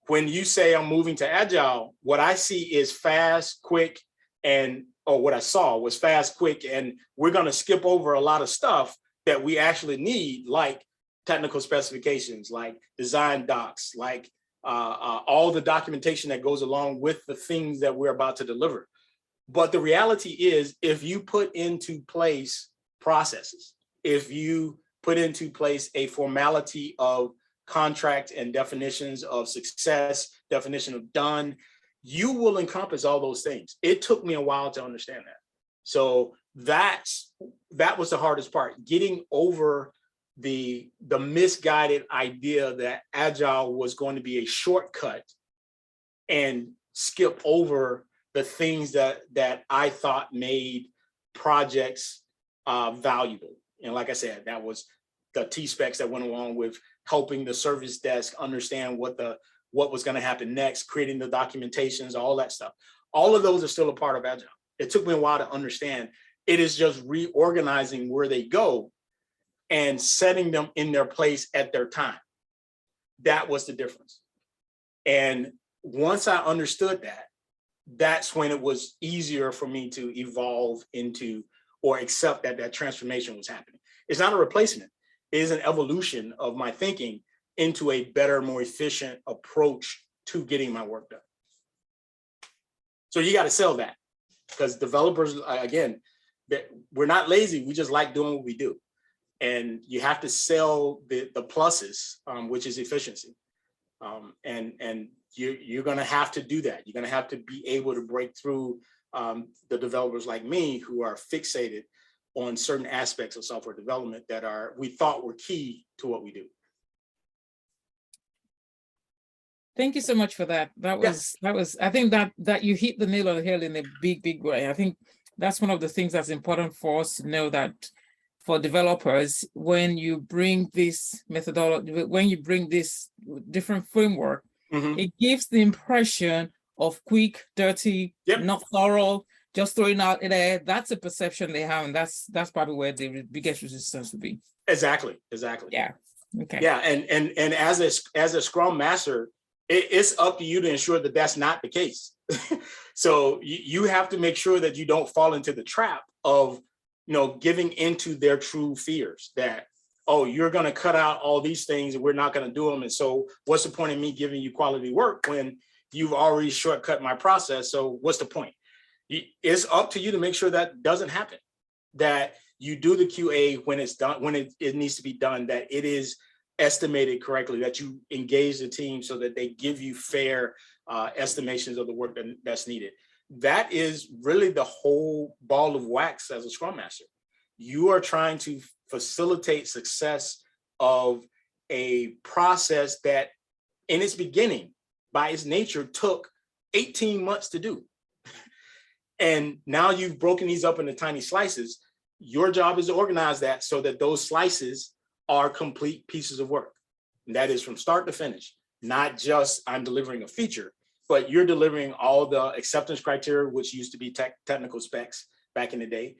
When you say I'm moving to agile, what I see is fast, quick, what I saw was fast, quick, and we're going to skip over a lot of stuff that we actually need, like technical specifications, like design docs, like all the documentation that goes along with the things that we're about to deliver. But the reality is, if you put into place processes, if you put into place a formality of contract and definitions of success, definition of done, you will encompass all those things. It took me a while to understand that. So that was the hardest part, getting over the misguided idea that agile was going to be a shortcut and skip over the things that I thought made projects valuable. And like I said, that was the T-specs that went along with helping the service desk understand what was going to happen next, creating the documentations, all that stuff. All of those are still a part of agile. It took me a while to understand. It is just reorganizing where they go and setting them in their place at their time. That was the difference. And once I understood that, that's when it was easier for me to evolve into or accept that transformation was happening. It's not a replacement. It is an evolution of my thinking into a better, more efficient approach to getting my work done. So you got to sell that, because developers, again, we're not lazy. We just like doing what we do. And you have to sell the pluses, which is efficiency. And you're going to have to do that. You're going to have to be able to break through the developers like me who are fixated on certain aspects of software development that we thought were key to what we do. Thank you so much for that. That was, I think that you hit the nail on the head in a big way. I think that's one of the things that's important for us to know, that for developers when you bring this methodology, when you bring this different framework, it gives the impression of quick, dirty, not thorough, just throwing out there. That's a perception they have, and that's probably where the biggest resistance would be. Exactly. Yeah. Okay. Yeah, and as a Scrum Master, it's up to you to ensure that that's not the case. So you have to make sure that you don't fall into the trap of, giving into their true fears that, oh, you're going to cut out all these things and we're not going to do them. And so what's the point of me giving you quality work when you've already shortcut my process? So what's the point? It's up to you to make sure that doesn't happen, that you do the QA when it's done, when it needs to be done, that it is estimated correctly, that you engage the team so that they give you fair estimations of the work that's needed. That is really the whole ball of wax as a Scrum Master. You are trying to facilitate success of a process that in its beginning, by its nature, took 18 months to do. And now you've broken these up into tiny slices. Your job is to organize that so that those slices are complete pieces of work. And that is from start to finish, not just I'm delivering a feature, but you're delivering all the acceptance criteria, which used to be technical specs back in the day.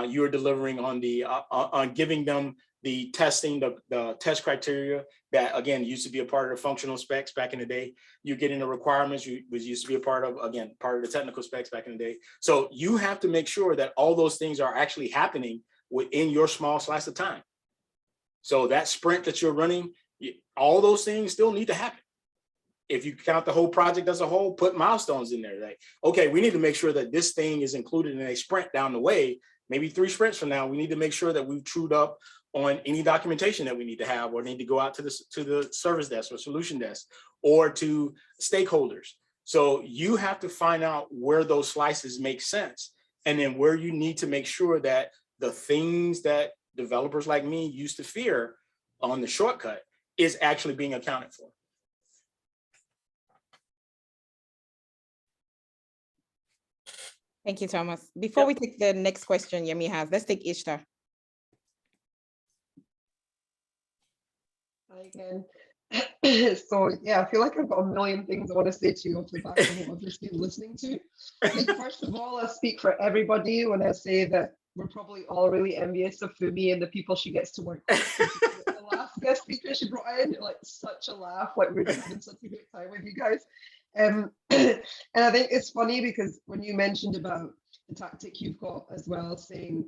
You're delivering on the on giving them the testing, the test criteria that, again, used to be a part of the functional specs back in the day. You're getting the requirements, which used to be a part of, again, part of the technical specs back in the day. So you have to make sure that all those things are actually happening within your small slice of time. So that sprint that you're running, all those things still need to happen. If you count the whole project as a whole, put milestones in there. Like, okay, we need to make sure that this thing is included in a sprint down the way. Maybe 3 sprints from now, we need to make sure that we've trued up on any documentation that we need to have, or need to go out to the service desk or solution desk or to stakeholders. So you have to find out where those slices make sense, and then where you need to make sure that the things that developers like me used to fear on the shortcut is actually being accounted for. Thank you, Thomas. Before we take the next question Yemi has, let's take Ishtar. Hi again. So yeah, I feel like I've got a million things I want to say to you off the back of what I've just been listening to. I think first of all, I speak for everybody when I say that we're probably all really envious of Fumi and the people she gets to work with. The last guest speaker she brought in, like, such a laugh, like we're having such a great time with you guys. And I think it's funny because when you mentioned about the tactic you've got as well, saying,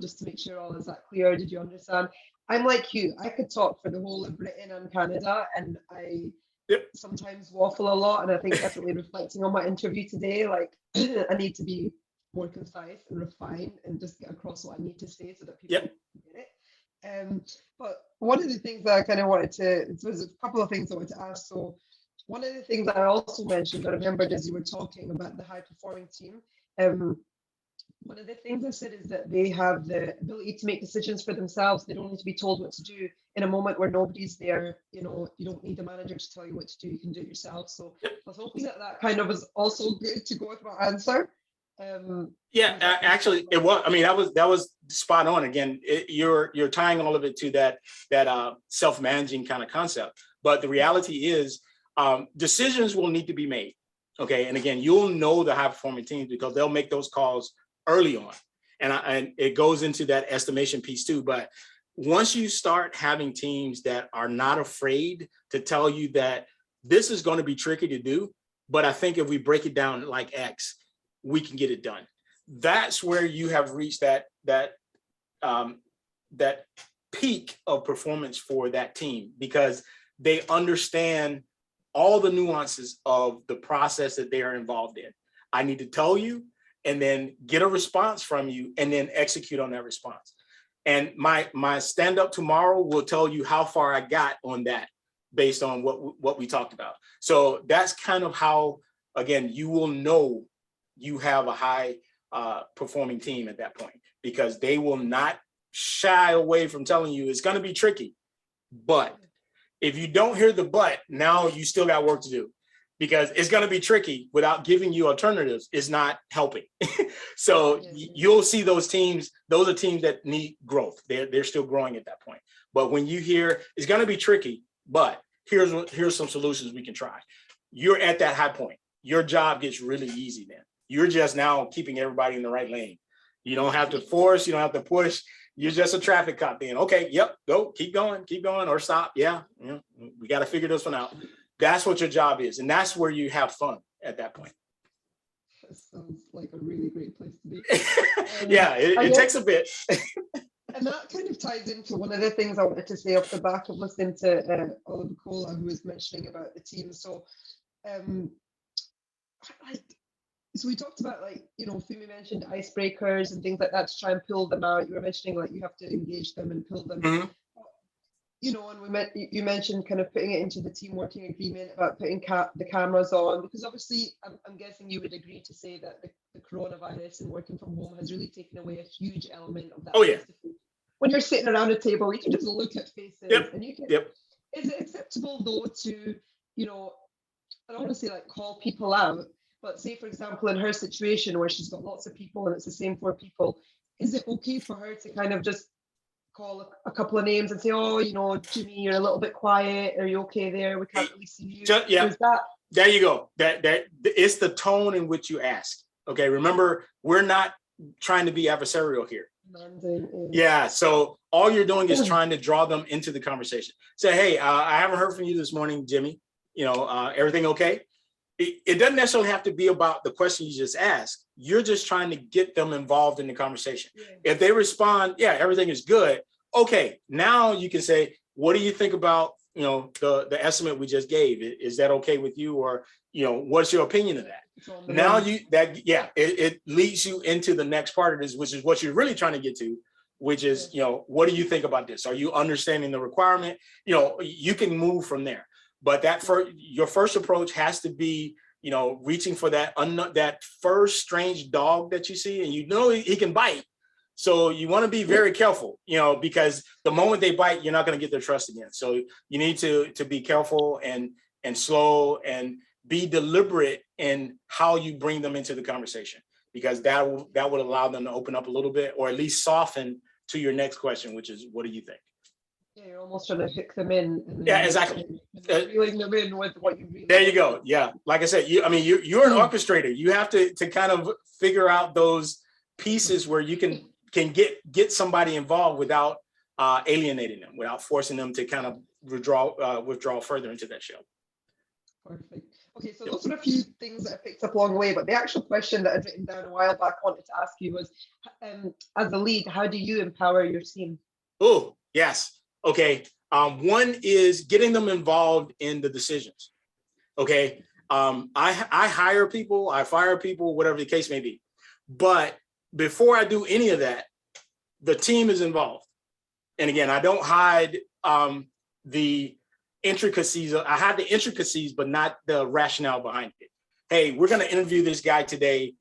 just to make sure all is that clear, did you understand? I'm like you, I could talk for the whole of Britain and Canada, and I sometimes waffle a lot, and I think definitely reflecting on my interview today, like I need to be more concise and refined and just get across what I need to say so that people get it. But one of the things that I kind of wanted to, there's a couple of things I wanted to ask. So one of the things that I also mentioned, I remembered as you were talking about the high performing team, one of the things I said is that they have the ability to make decisions for themselves. They don't need to be told what to do in a moment where nobody's there. You don't need a manager to tell you what to do. You can do it yourself. So I was hoping that kind of was also good to go with my answer. Actually, it was. I mean, that was spot on. Again, you're tying all of it to that self-managing kind of concept. But the reality is, decisions will need to be made. Okay, and again, you'll know the high-performing teams because they'll make those calls early on, and it goes into that estimation piece too. But once you start having teams that are not afraid to tell you that this is going to be tricky to do, but I think if we break it down like X, we can get it done. That's where you have reached that peak of performance for that team, because they understand all the nuances of the process that they are involved in. I need to tell you, and then get a response from you, and then execute on that response. And my stand up tomorrow will tell you how far I got on that based on what we talked about. So that's kind of how, again, you will know you have a high performing team at that point, because they will not shy away from telling you it's going to be tricky. But if you don't hear the but, now you still got work to do. because it's going to be tricky without giving you alternatives is not helping. So you'll see those teams, those are teams that need growth. They're still growing at that point. But when you hear it's going to be tricky, but here's some solutions we can try. You're at that high point. Your job gets really easy then. You're just now keeping everybody in the right lane. You don't have to force, you don't have to push. You're just a traffic cop then. Okay, yep, go, keep going, or stop. Yeah, we got to figure this one out. That's what your job is. And that's where you have fun at that point. That sounds like a really great place to be. Yeah, it takes a bit. And that kind of ties into one of the things I wanted to say off the back of listening to Oliver Cola, who was mentioning about the team. So, so we talked about, like, Fumi mentioned icebreakers and things like that to try and pull them out. You were mentioning, like, you have to engage them and pull them. Mm-hmm. And you mentioned kind of putting it into the team working agreement about putting the cameras on, because obviously I'm guessing you would agree to say that the coronavirus and working from home has really taken away a huge element of that. Oh yeah. When you're sitting around a table, you can just look at faces. Yep. And you can. Yep. Is it acceptable though to, I don't want to say like call people out, but say for example in her situation where she's got lots of people and it's the same 4 people, is it okay for her to kind of just call a couple of names and say, oh, Jimmy, you're a little bit quiet. Are you okay there? We can't really see you. There you go. That it's the tone in which you ask. Okay, remember, we're not trying to be adversarial here. Yeah, so all you're doing is trying to draw them into the conversation. Say, hey, I haven't heard from you this morning, Jimmy. Everything okay? It doesn't necessarily have to be about the question you just asked. You're just trying to get them involved in the conversation. Yeah. If they respond, yeah, everything is good. Okay, now you can say, what do you think about, the estimate we just gave? Is that okay with you? Or, what's your opinion of that? Now it leads you into the next part of this, which is what you're really trying to get to, which is, what do you think about this? Are you understanding the requirement? You can move from there. But your first approach has to be, reaching for that first strange dog that you see, and he can bite. So you want to be very careful, because the moment they bite, you're not going to get their trust again. So you need to be careful and slow and be deliberate in how you bring them into the conversation, because that would allow them to open up a little bit, or at least soften to your next question, which is, what do you think? Yeah, you're almost trying to hook them in. Yeah, exactly. Reeling them in with what you really. There you go. Yeah, like I said, you're an orchestrator. You have to kind of figure out those pieces where you can get somebody involved without alienating them, without forcing them to kind of withdraw further into that show. Perfect. Okay, so those are a few things that I picked up along the way, but the actual question that I'd written down a while back I wanted to ask you was, as a lead, how do you empower your team? Oh, yes. Okay. One is getting them involved in the decisions. Okay. I hire people, I fire people, whatever the case may be. But before I do any of that, the team is involved. And again, I don't hide the intricacies. I hide the intricacies, but not the rationale behind it. Hey, we're going to interview this guy today.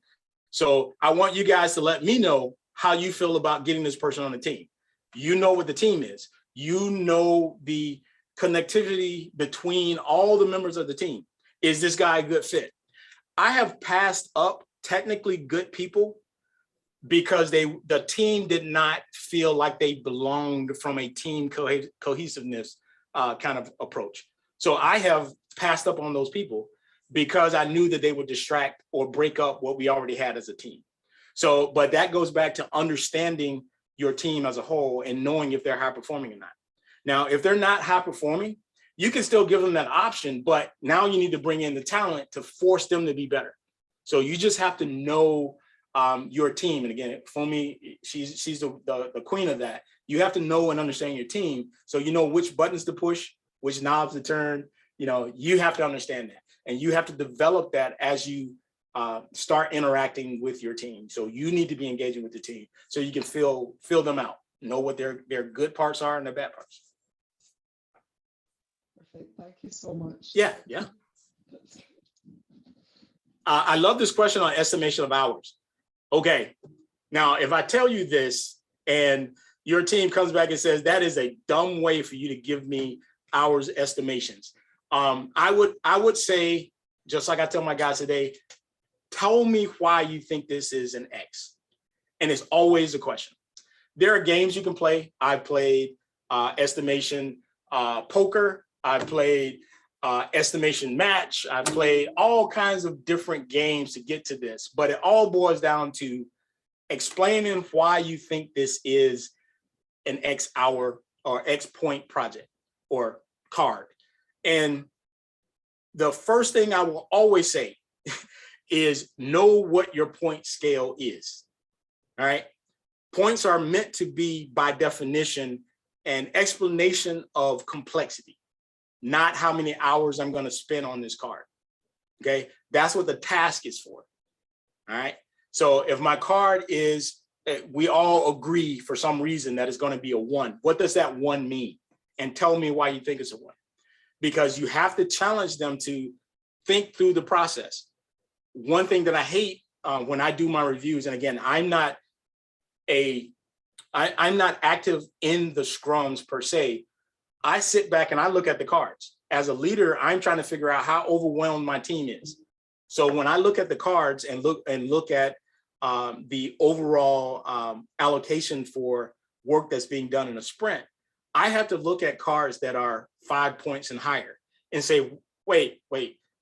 So I want you guys to let me know how you feel about getting this person on the team. You know what the team is. You know the connectivity between all the members of the team. Is this guy a good fit? I have passed up technically good people because the team did not feel like they belonged from a team cohesiveness kind of approach. So I have passed up on those people because I knew that they would distract or break up what we already had as a team. So, but that goes back to understanding your team as a whole and knowing if they're high performing or not. Now, if they're not high performing, you can still give them that option, but now you need to bring in the talent to force them to be better. So you just have to know your team. And again, Fumi, she's the queen of that. You have to know and understand your team. So you know which buttons to push, which knobs to turn. You have to understand that. And you have to develop that as you start interacting with your team. So you need to be engaging with the team so you can fill them out, know what their good parts are and their bad parts. Perfect. Thank you so much. Yeah. I love this question on estimation of hours. Okay. Now, if I tell you this and your team comes back and says, that is a dumb way for you to give me hours estimations. I would say just like I tell my guys today, tell me why you think this is an X. And it's always a question. There are games you can play. I've played estimation poker. I've played estimation match. I've played all kinds of different games to get to this, but it all boils down to explaining why you think this is an X hour or X point project or card. And the first thing I will always say is know what your point scale is. All right. Points are meant to be, by definition, an explanation of complexity, not how many hours I'm going to spend on this card. Okay. That's what the task is for. All right. So if my card is, we all agree for some reason that it's going to be a 1. What does that 1 mean? And tell me why you think it's a 1. Because you have to challenge them to think through the process. One thing that I hate when I do my reviews, and again, I'm not active in the scrums per se. I sit back and I look at the cards. As a leader, I'm trying to figure out how overwhelmed my team is. So when I look at the cards and look at the overall allocation for work that's being done in a sprint, I have to look at cards that are 5 points and higher and say, wait,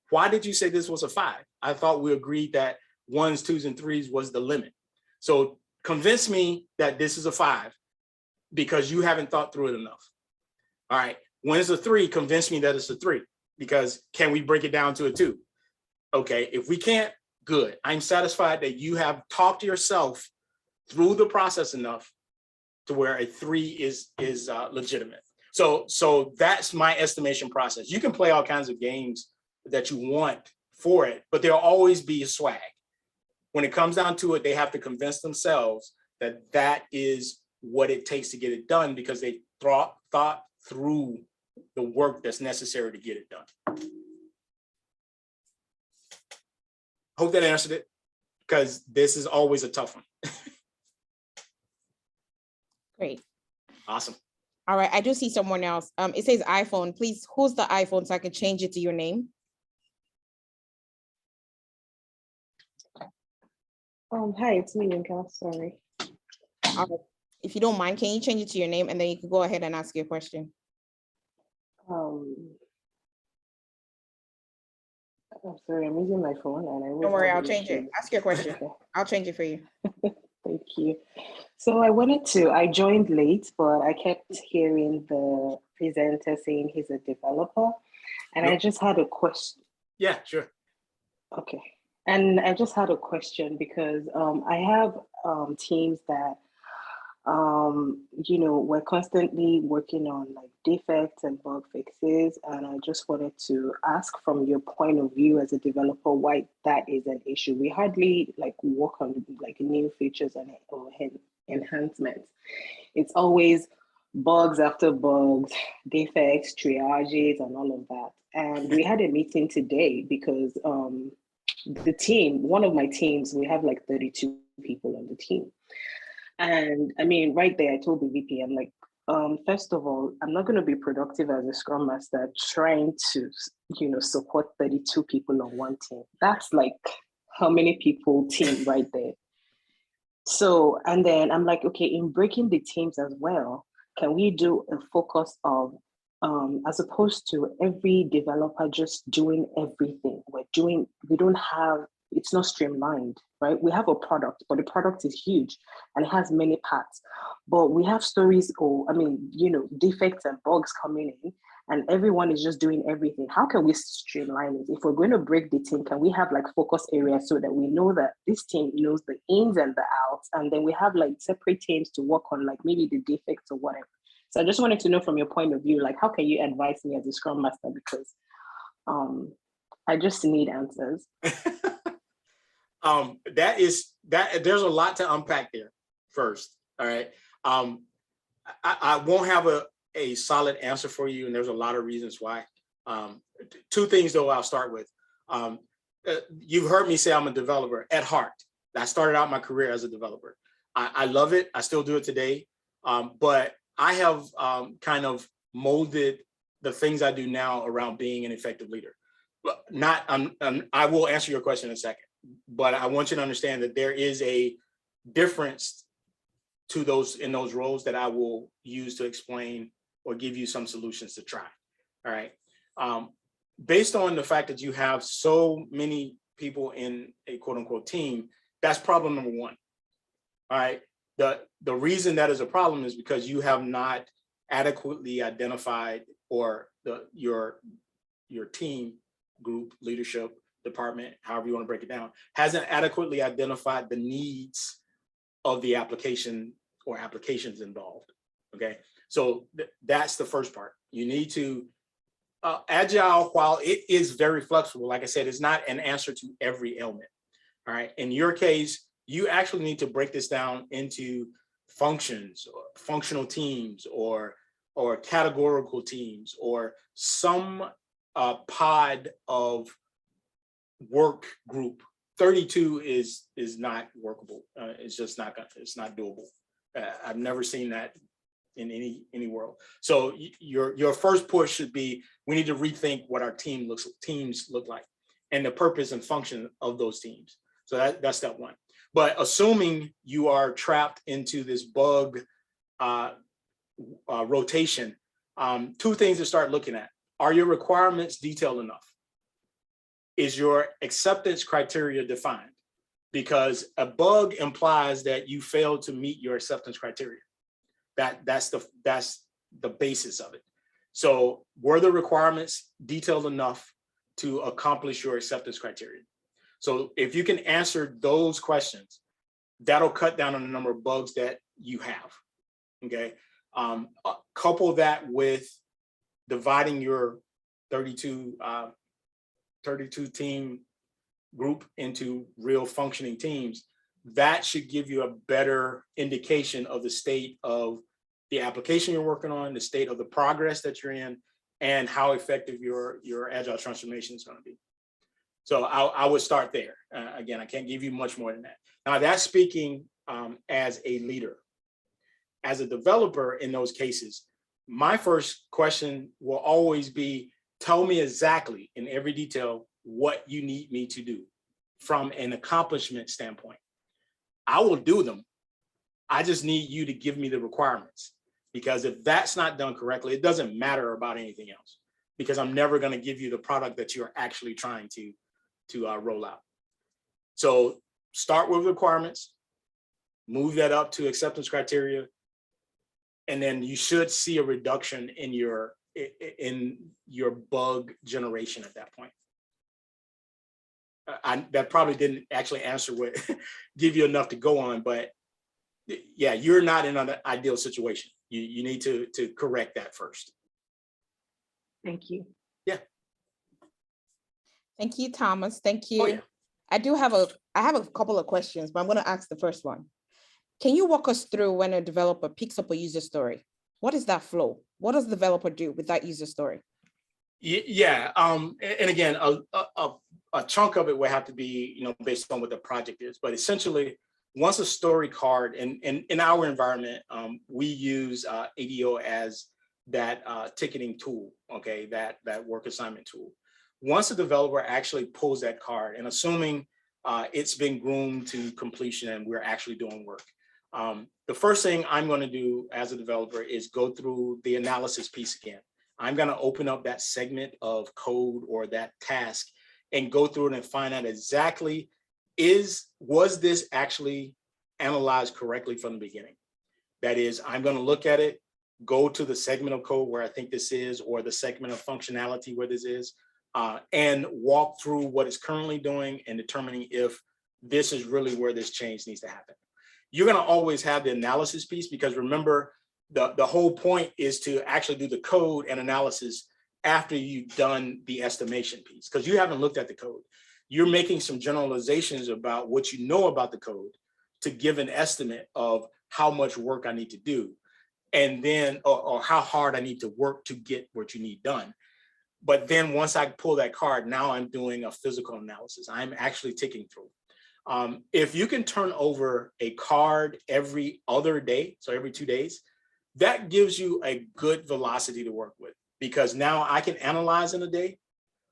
why did you say this was a 5? I thought we agreed that 1s, 2s, and 3s was the limit. So convince me that this is a 5 because you haven't thought through it enough. All right, when it's a 3, convince me that it's a 3 because can we break it down to a 2? Okay, if we can't, good. I'm satisfied that you have talked to yourself through the process enough to where a 3 is legitimate. So that's my estimation process. You can play all kinds of games that you want for it, but there'll always be a swag. When it comes down to it, they have to convince themselves that that is what it takes to get it done because they thought through the work that's necessary to get it done. Hope that answered it, because this is always a tough one. Great. Awesome. All right, I do see someone else. It says iPhone. Please, who's the iPhone so I can change it to your name? Hi, it's me, Yinka. Sorry. If you don't mind, can you change it to your name and then you can go ahead and ask your question? I'm sorry, I'm using my phone and I Don't worry, I'll change it. Ask your question. Okay. I'll change it for you. Thank you. So I joined late, but I kept hearing the presenter saying he's a developer. And I just had a question. Yeah, sure. Okay. And I just had a question because I have teams that, we're constantly working on like defects and bug fixes. And I just wanted to ask from your point of view as a developer, why that is an issue. We hardly like work on like new features or enhancements. It's always bugs after bugs, defects, triages, and all of that. And we had a meeting today because the team, one of my teams, we have like 32 people on the team. And I mean, right there, I told the VP, I'm like, first of all, I'm not going to be productive as a Scrum Master trying to, support 32 people on one team. That's like how many people team right there. So, and then I'm like, okay, in breaking the teams as well, can we do a focus of, as opposed to every developer just doing everything, we don't have, it's not streamlined, right? We have a product, but the product is huge and it has many parts, but we have stories defects and bugs coming in and everyone is just doing everything. How can we streamline it? If we're going to break the team, can we have like focus areas so that we know that this team knows the ins and the outs, and then we have like separate teams to work on like maybe the defects or whatever. So I just wanted to know from your point of view, like how can you advise me as a Scrum Master? Because I just need answers. There's a lot to unpack there first. All right. I won't have a solid answer for you, and there's a lot of reasons why. Two things though I'll start with. You've heard me say I'm a developer at heart. I started out my career as a developer. I love it. I still do it today. But I have kind of molded the things I do now around being an effective leader. Not, I will answer your question in a second, but I want you to understand that there is a difference to those in those roles that I will use to explain or give you some solutions to try. All right. Based on the fact that you have so many people in a quote unquote team, that's problem number one. All right. The reason that is a problem is because you have not adequately identified, or your team, group, leadership, department, however you want to break it down, hasn't adequately identified the needs of the application or applications involved. Okay, so that's the first part. You need to Agile, while it is very flexible, like I said, it's not an answer to every ailment. All right, in your case, you actually need to break this down into functions, or functional teams, or categorical teams, or some pod of work group. 32 is not workable. It's just not, it's not doable. I've never seen that in any world. So your first push should be, we need to rethink what our teams look like and the purpose and function of those teams. So that's step one. But assuming you are trapped into this bug rotation, two things to start looking at. Are your requirements detailed enough? Is your acceptance criteria defined? Because a bug implies that you failed to meet your acceptance criteria. That's the basis of it. So were the requirements detailed enough to accomplish your acceptance criteria? So if you can answer those questions, that'll cut down on the number of bugs that you have. Okay. Couple that with dividing your 32 team group into real functioning teams. That should give you a better indication of the state of the application you're working on, the state of the progress that you're in, and how effective your agile transformation is going to be. So I would start there. Again, I can't give you much more than that. Now that's speaking as a leader. As a developer in those cases, my first question will always be, tell me exactly in every detail what you need me to do from an accomplishment standpoint. I will do them. I just need you to give me the requirements, because if that's not done correctly, it doesn't matter about anything else, because I'm never going to give you the product that you're actually trying to roll out. So start with requirements, move that up to acceptance criteria, and then you should see a reduction in your bug generation at that point. That probably didn't actually answer what give you enough to go on, but yeah, you're not in an ideal situation. You need to correct that first. Thank you. Yeah. Thank you, Thomas. Thank you. Oh, yeah. I have a couple of questions, but I'm going to ask the first one. Can you walk us through when a developer picks up a user story? What is that flow? What does the developer do with that user story? Yeah. And again, a chunk of it will have to be, based on what the project is. But essentially, once a story card, and in our environment, we use ADO as that ticketing tool, okay, that work assignment tool. Once a developer actually pulls that card, and assuming it's been groomed to completion and we're actually doing work, the first thing I'm going to do as a developer is go through the analysis piece again. I'm going to open up that segment of code or that task and go through it and find out exactly, was this actually analyzed correctly from the beginning? That is, I'm going to look at it, go to the segment of code where I think this is, or the segment of functionality where this is, and walk through what it's currently doing and determining if this is really where this change needs to happen. You're going to always have the analysis piece, because remember, the whole point is to actually do the code and analysis after you've done the estimation piece, because you haven't looked at the code. You're making some generalizations about what you know about the code to give an estimate of how much work I need to do, and then, or how hard I need to work to get what you need done. But then once I pull that card, now I'm doing a physical analysis. I'm actually ticking through. If you can turn over a card every other day, so every 2 days, that gives you a good velocity to work with, because now I can analyze in a day,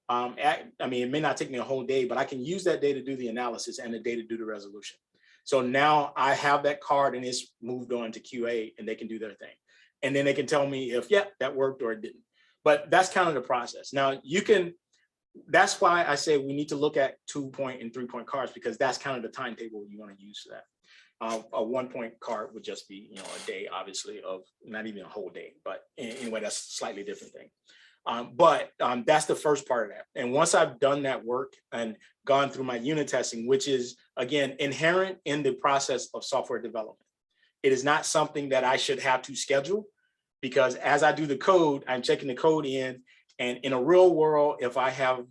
I mean, it may not take me a whole day, but I can use that day to do the analysis and the day to do the resolution. So now I have that card and it's moved on to QA and they can do their thing. And then they can tell me if, yeah, that worked or it didn't. But that's kind of the process. Now you can, that's why I say we need to look at 2-point and 3-point cards, because that's kind of the timetable you want to use for that. A 1-point card would just be, you know, a day, obviously, of not even a whole day, but anyway, that's a slightly different thing. But that's the first part of that. And once I've done that work and gone through my unit testing, which is, again, inherent in the process of software development, it is not something that I should have to schedule, because as I do the code, I'm checking the code in. And in a real world, if I have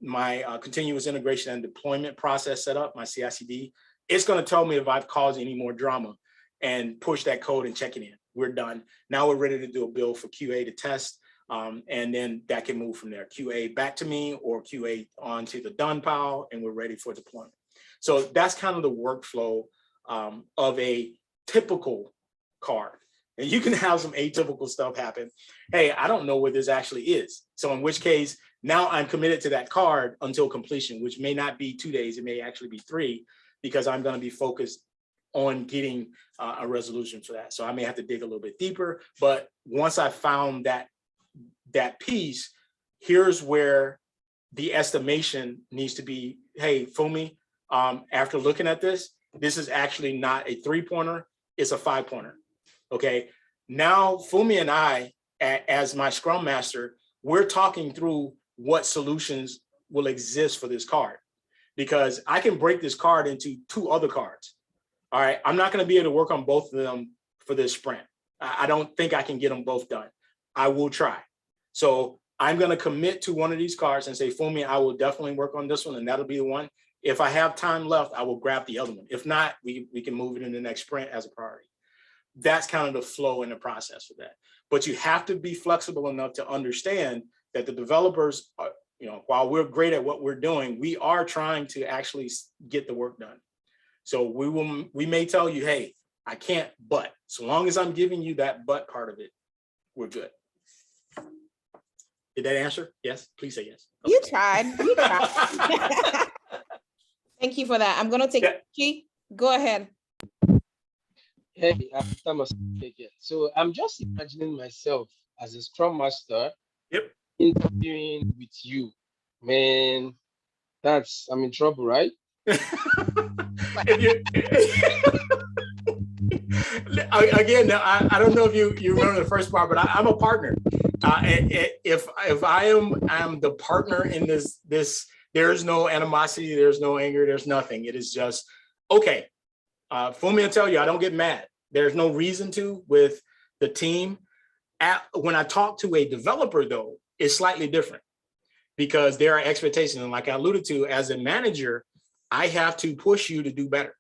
my continuous integration and deployment process set up, my CI/CD, it's going to tell me if I've caused any more drama and push that code and check it in. We're done. Now we're ready to do a build for QA to test. And then that can move from there, QA back to me or QA onto the done pile, and we're ready for deployment. So that's kind of the workflow of a typical card. And you can have some atypical stuff happen. Hey, I don't know what this actually is. So in which case, now I'm committed to that card until completion, which may not be 2 days, it may actually be 3, because I'm going to be focused on getting a resolution for that. So I may have to dig a little bit deeper, but once I found that piece, here's where the estimation needs to be. Hey, Fumi, after looking at this is actually not a 3-pointer, it's a 5-pointer. Okay, now Fumi and I, as my Scrum Master, we're talking through what solutions will exist for this card, because I can break this card into 2 other cards. All right, I'm not going to be able to work on both of them for this sprint. I don't think I can get them both done. I will try. So I'm going to commit to one of these cards and say, Fumi, I will definitely work on this one, and that'll be the one. If I have time left, I will grab the other one. If not, we can move it in the next sprint as a priority. That's kind of the flow in the process for that. But you have to be flexible enough to understand that the developers are, you know, while we're great at what we're doing, we are trying to actually get the work done. So we may tell you, hey, I can't, but so long as I'm giving you that but part of it, we're good. Did that answer? Yes, please say yes. Okay. You tried. You tried. Thank you for that. I'm gonna take Chi. Go ahead. Hey, I must take it. So I'm just imagining myself as a Scrum Master. Yep. Interviewing with you. Man, I'm in trouble, right? Again, I don't know if you remember the first part, but I'm a partner. If I am the partner in this, there's no animosity, there's no anger, there's nothing. It is just, okay, Fumi will tell you, I don't get mad. There's no reason to with the team. When I talk to a developer, though, it's slightly different, because there are expectations. And like I alluded to, as a manager, I have to push you to do better.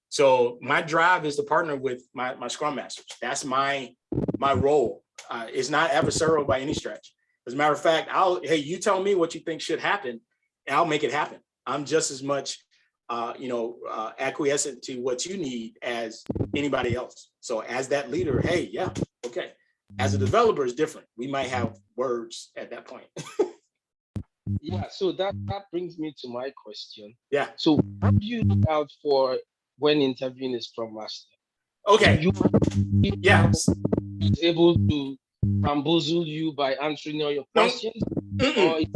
So my drive is to partner with my Scrum Masters. That's my role. It's not adversarial by any stretch. As a matter of fact, hey, you tell me what you think should happen, and I'll make it happen. I'm just as much acquiescent to what you need as anybody else. So as that leader, hey, yeah, okay. As a developer, it's different. We might have words at that point. Yeah, so that brings me to my question. Yeah. So what do you look out for when interviewing a Scrum Master? Okay. Yes. Is able to bamboozle you by answering all your questions, or it's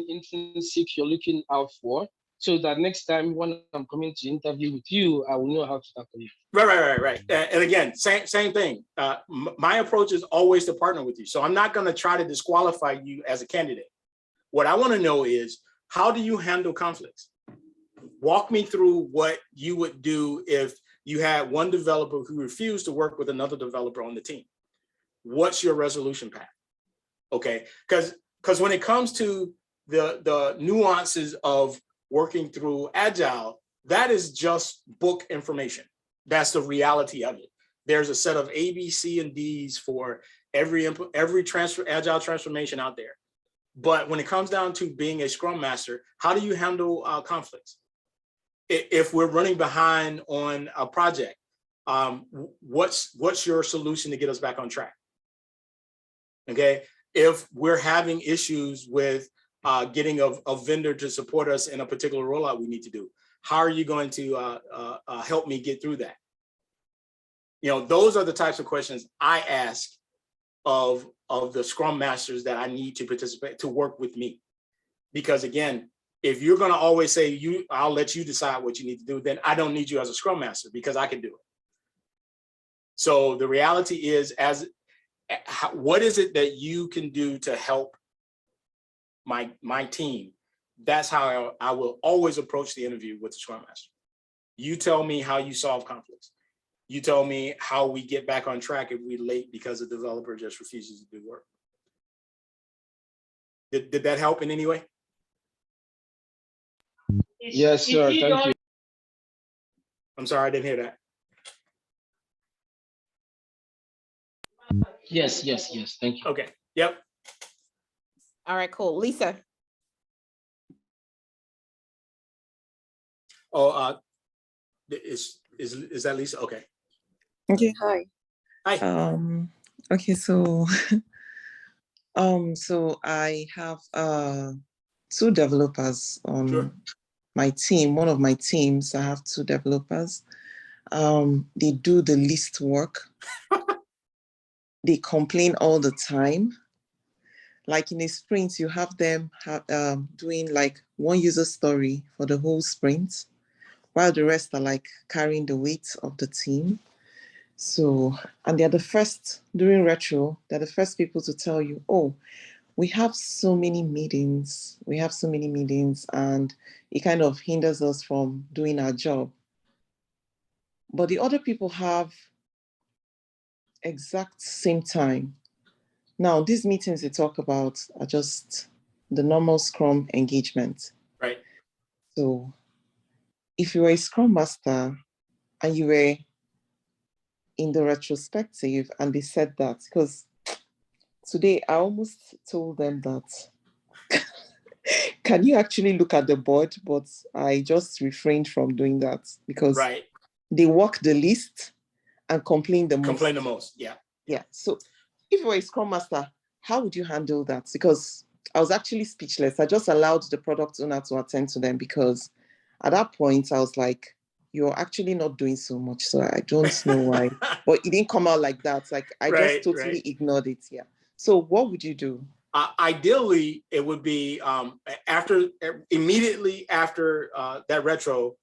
intrinsic you're looking out for, so that next time when I'm coming to interview with you, I will know how to tackle you. Right. And again, same thing. My approach is always to partner with you. So I'm not going to try to disqualify you as a candidate. What I want to know is, how do you handle conflicts? Walk me through what you would do if you had one developer who refused to work with another developer on the team. What's your resolution path? Okay, because when it comes to the nuances of working through Agile, that is just book information. That's the reality of it. There's a set of A, B, C, and D's for every Agile transformation out there. But when it comes down to being a Scrum Master, how do you handle conflicts? If we're running behind on a project, what's your solution to get us back on track? Okay, if we're having issues with getting a vendor to support us in a particular rollout we need to do, how are you going to help me get through that? You know, those are the types of questions I ask of the Scrum Masters that I need to participate, to work with me. Because again, if you're going to always say, I'll let you decide what you need to do, then I don't need you as a Scrum Master, because I can do it. So the reality is, what is it that you can do to help my team? That's how I will always approach the interview with the Scrum Master. You tell me how you solve conflicts. You tell me how we get back on track if we're late because the developer just refuses to do work. Did that help in any way? Yes, sir. Thank you. I'm sorry, I didn't hear that. Yes. Thank you. Okay. Yep. All right, cool. Lisa. Oh, is that Lisa? Okay. Okay, hi. Hi. Okay, so so I have two developers on my team. One of my teams, I have two developers. They do the least work. They complain all the time. Like in a sprint, you have them doing like one user story for the whole sprint, while the rest are like carrying the weight of the team. So, and they're the first, during retro, they're the first people to tell you, oh, we have so many meetings, and it kind of hinders us from doing our job. But the other people have exact same time. Now, these meetings they talk about are just the normal Scrum engagement. Right. So if you were a Scrum Master and you were in the retrospective and they said that, because today I almost told them that, can you actually look at the board? But I just refrained from doing that because they work the least and complain the most. Yeah. Yeah. So if you were a Scrum Master, how would you handle that? Because I was actually speechless. I just allowed the product owner to attend to them because at that point I was like, you're actually not doing so much. So I don't know why. But it didn't come out like that. Like I just totally ignored it. Yeah. So what would you do? Ideally, it would be immediately after that retro,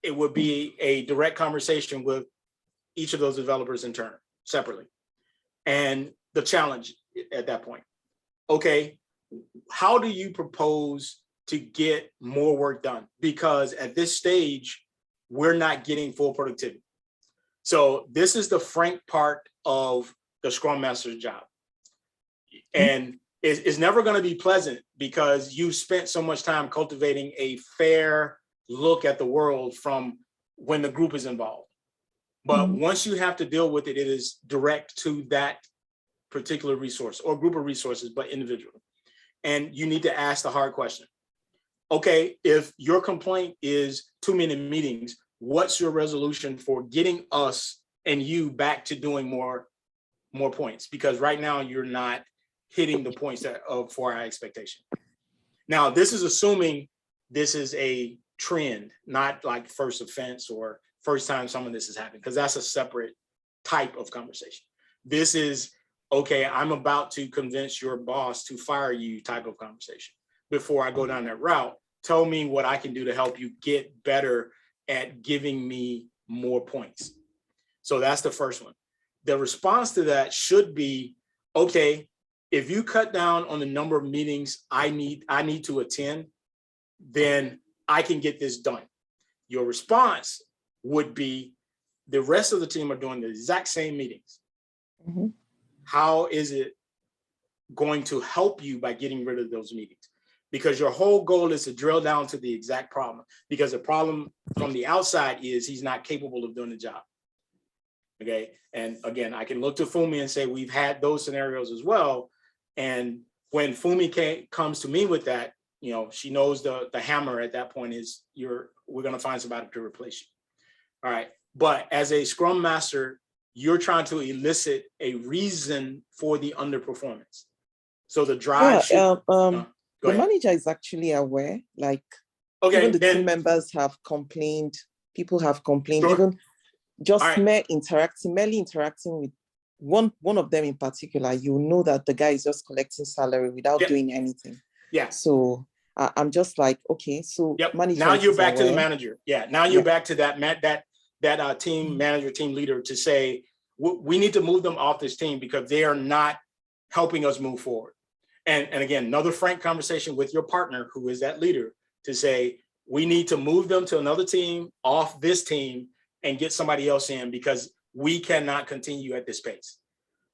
it would be a direct conversation with each of those developers in turn, separately. And the challenge at that point, okay, how do you propose to get more work done? Because at this stage, we're not getting full productivity. So this is the frank part of the Scrum Master's job. And it's never going to be pleasant because you spent so much time cultivating a fair look at the world from when the group is involved. But once you have to deal with it, it is direct to that particular resource or group of resources, but individual. And you need to ask the hard question. Okay, if your complaint is too many meetings, what's your resolution for getting us and you back to doing more points? Because right now you're not hitting the points that for our expectation. Now, this is assuming this is a trend, not like first offense or first time some of this has happened, because that's a separate type of conversation. This is, okay, I'm about to convince your boss to fire you type of conversation. Before I go down that route, tell me what I can do to help you get better at giving me more points. So that's the first one. The response to that should be, okay, if you cut down on the number of meetings I need to attend, then I can get this done. Your response would be, the rest of the team are doing the exact same meetings. How is it going to help you by getting rid of those meetings? Because your whole goal is to drill down to the exact problem, because the problem from the outside is he's not capable of doing the job. Okay. And again, I can look to Fumi and say, we've had those scenarios as well. And when Fumi comes to me with that, you know, she knows the hammer at that point is we're going to find somebody to replace you. All right. But as a Scrum Master, you're trying to elicit a reason for the underperformance. So the drive should, the go ahead. manager is actually aware. Like, Okay, even the then, team members have complained. People have complained. Sure. Even just All right. merely interacting with one of them in particular, you know that the guy is just collecting salary without doing anything. Yeah. So I'm just like, okay, so manager. Now you're back to the aware. manager. Yeah. Now you're back to that team manager, team leader to say, we need to move them off this team because they are not helping us move forward. And again, another frank conversation with your partner, who is that leader, to say, we need to move them to another team, off this team, and get somebody else in because we cannot continue at this pace.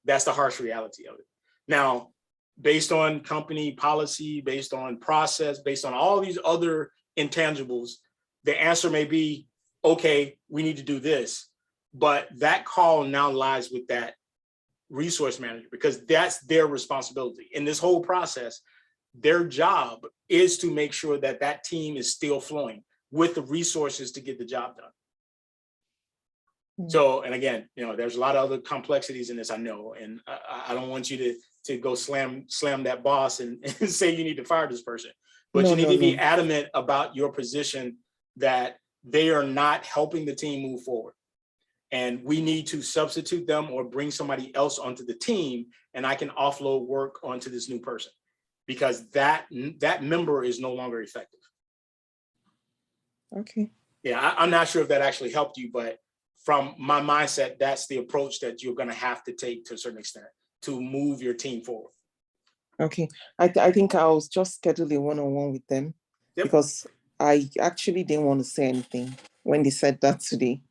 That's the harsh reality of it. Now, based on company policy, based on process, based on all these other intangibles, the answer may be, okay, we need to do this. But that call now lies with that resource manager because that's their responsibility. In this whole process, their job is to make sure that that team is still flowing with the resources to get the job done. So, and again, there's a lot of other complexities in this, I know, and I don't want you to go slam that boss and say you need to fire this person, but you need to be adamant about your position that they are not helping the team move forward. And we need to substitute them or bring somebody else onto the team, and I can offload work onto this new person because that member is no longer effective. Okay. Yeah, I'm not sure if that actually helped you, but from my mindset, that's the approach that you're going to have to take to a certain extent to move your team forward. Okay. I think I'll just schedule a one-on-one with them because I actually didn't want to say anything when they said that today.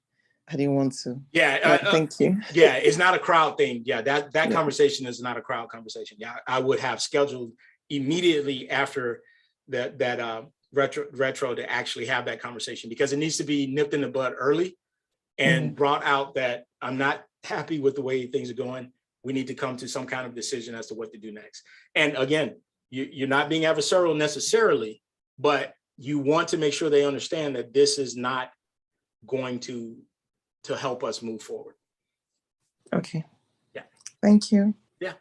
I didn't want to. Yeah. Thank you. Yeah, it's not a crowd thing. Yeah, that conversation is not a crowd conversation. Yeah, I would have scheduled immediately after that retro to actually have that conversation because it needs to be nipped in the bud early and brought out that I'm not happy with the way things are going. We need to come to some kind of decision as to what to do next. And again, you're not being adversarial necessarily, but you want to make sure they understand that this is not going to help us move forward. Okay. Yeah. Thank you. Yeah.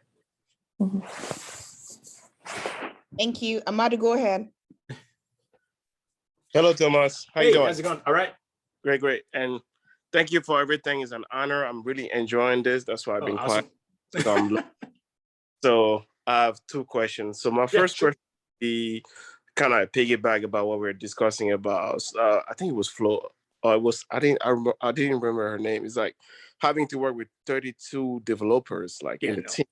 Thank you. Amadu, go ahead. Hello, Thomas. How you doing? How's it going? All right. Great. And thank you for everything. It's an honor. I'm really enjoying this. That's why I've been awesome. quiet. So I have two questions. So my first question would be kind of piggyback about what we were discussing about. I think it was Flo. It was I didn't remember her name. It's like having to work with 32 developers in the team.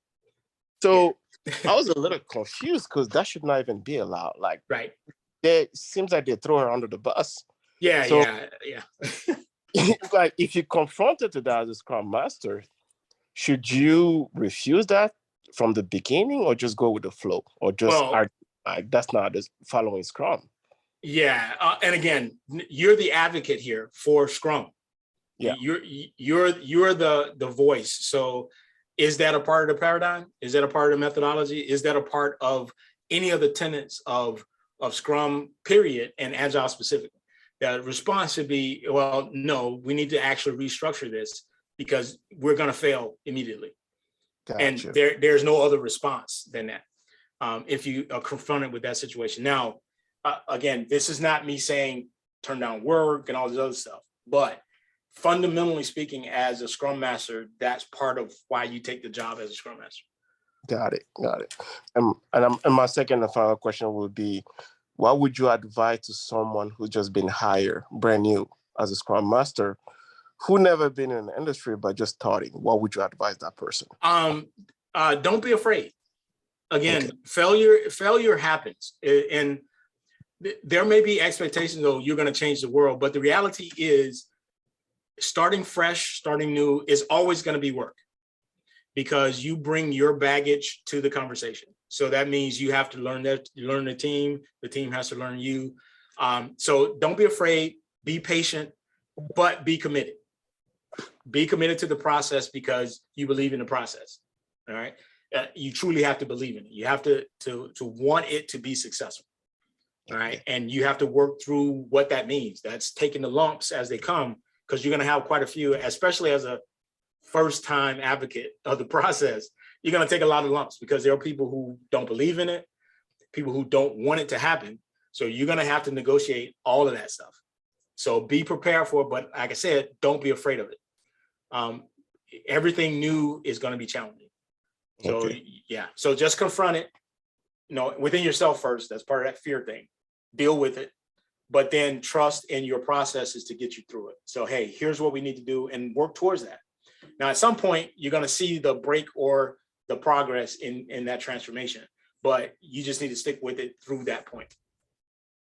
So I was a little confused because that should not even be allowed. It seems like they throw her under the bus. Yeah. Like if you confronted to that as a Scrum Master, should you refuse that from the beginning or just go with the flow or just that's not just following Scrum? Yeah, and again, you're the advocate here for Scrum. Yeah, you're the voice. So, is that a part of the paradigm? Is that a part of the methodology? Is that a part of any of the tenets of Scrum, period, and Agile specifically? The response should be, well, no, we need to actually restructure this because we're going to fail immediately. Gotcha. And there's no other response than that if you are confronted with that situation. Now, again, this is not me saying turn down work and all this other stuff, but fundamentally speaking, as a Scrum Master, that's part of why you take the job as a Scrum Master. Got it. And my second and final question would be, what would you advise to someone who's just been hired brand new as a Scrum Master, who never been in the industry but just starting? What would you advise that person? Don't be afraid. Again, failure happens, and there may be expectations, though, you're going to change the world, but the reality is starting fresh, starting new is always going to be work because you bring your baggage to the conversation. So that means you have to learn the team has to learn you. So don't be afraid, be patient, but be committed. Be committed to the process because you believe in the process. All right. You truly have to believe in it. You have to want it to be successful. All right. And you have to work through what that means. That's taking the lumps as they come, because you're going to have quite a few, especially as a first time advocate of the process. you're going to take a lot of lumps because there are people who don't believe in it, people who don't want it to happen. So you're going to have to negotiate all of that stuff. So be prepared for it. But like I said, don't be afraid of it. Everything new is going to be challenging. So yeah, so just confront it, within yourself first. That's part of that fear thing. Deal with it, but then trust in your processes to get you through it. So, hey, here's what we need to do and work towards that. Now, at some point, you're going to see the break or the progress in that transformation, but you just need to stick with it through that point.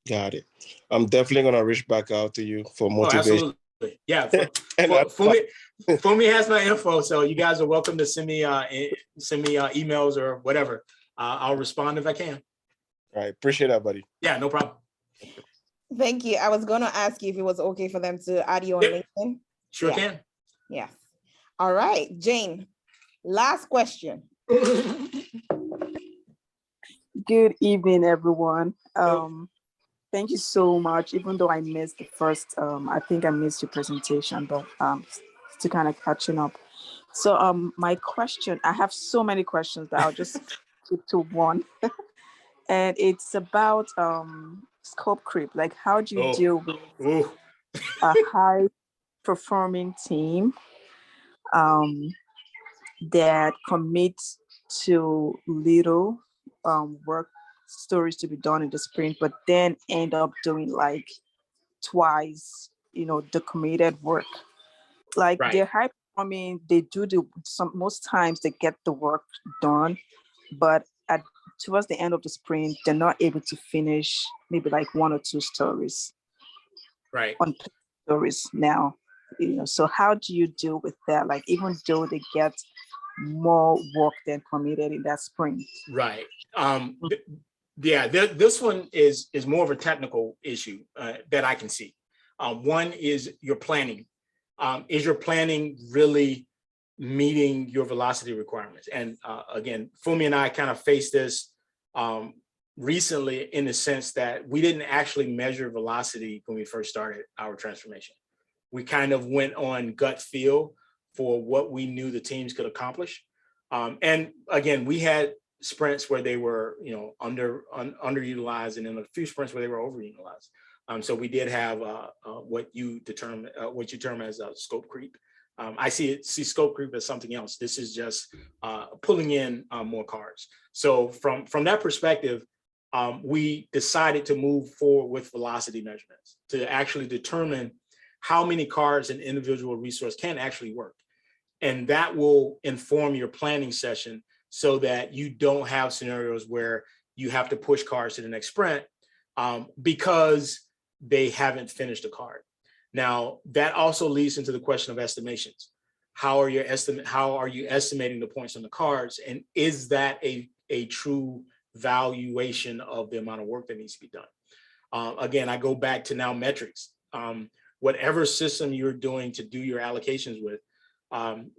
Got it. I'm definitely going to reach back out to you for motivation. Absolutely. Yeah. Fumi has my info, so you guys are welcome to send me emails or whatever. I'll respond if I can. All right. Appreciate that, buddy. Yeah, no problem. Thank you. I was going to ask you if it was okay for them to add you on LinkedIn. Sure can. Yeah. All right, Jane, last question. Good evening, everyone. Thank you so much. Even though I missed the first, I think I missed your presentation, but still kind of catching up. So my question, I have so many questions, but I'll just keep to one. And it's about scope creep. Like, how do you deal with a high performing team that commits to little work stories to be done in the sprint, but then end up doing like twice, the committed work. Like they're high performing, they do most times they get the work done, but towards the end of the sprint, they're not able to finish maybe like one or two stories. Right. On stories now, so how do you deal with that? Like, even though they get more work than committed in that sprint. Right. Yeah, this one is more of a technical issue that I can see. One is your planning. Is your planning really meeting your velocity requirements? And again, Fumi and I kind of faced this recently in the sense that we didn't actually measure velocity when we first started our transformation. We kind of went on gut feel for what we knew the teams could accomplish. And again, we had sprints where they were, underutilized, and then a few sprints where they were overutilized. So we did have what you term as scope creep. I see scope creep as something else. This is just pulling in more cars. So from that perspective, we decided to move forward with velocity measurements to actually determine how many cars an individual resource can actually work. And that will inform your planning session so that you don't have scenarios where you have to push cars to the next sprint because they haven't finished a card. Now, that also leads into the question of estimations. How are you estimating the points on the cards? And is that a true valuation of the amount of work that needs to be done? Again, I go back to now metrics. Whatever system you're doing to do your allocations with,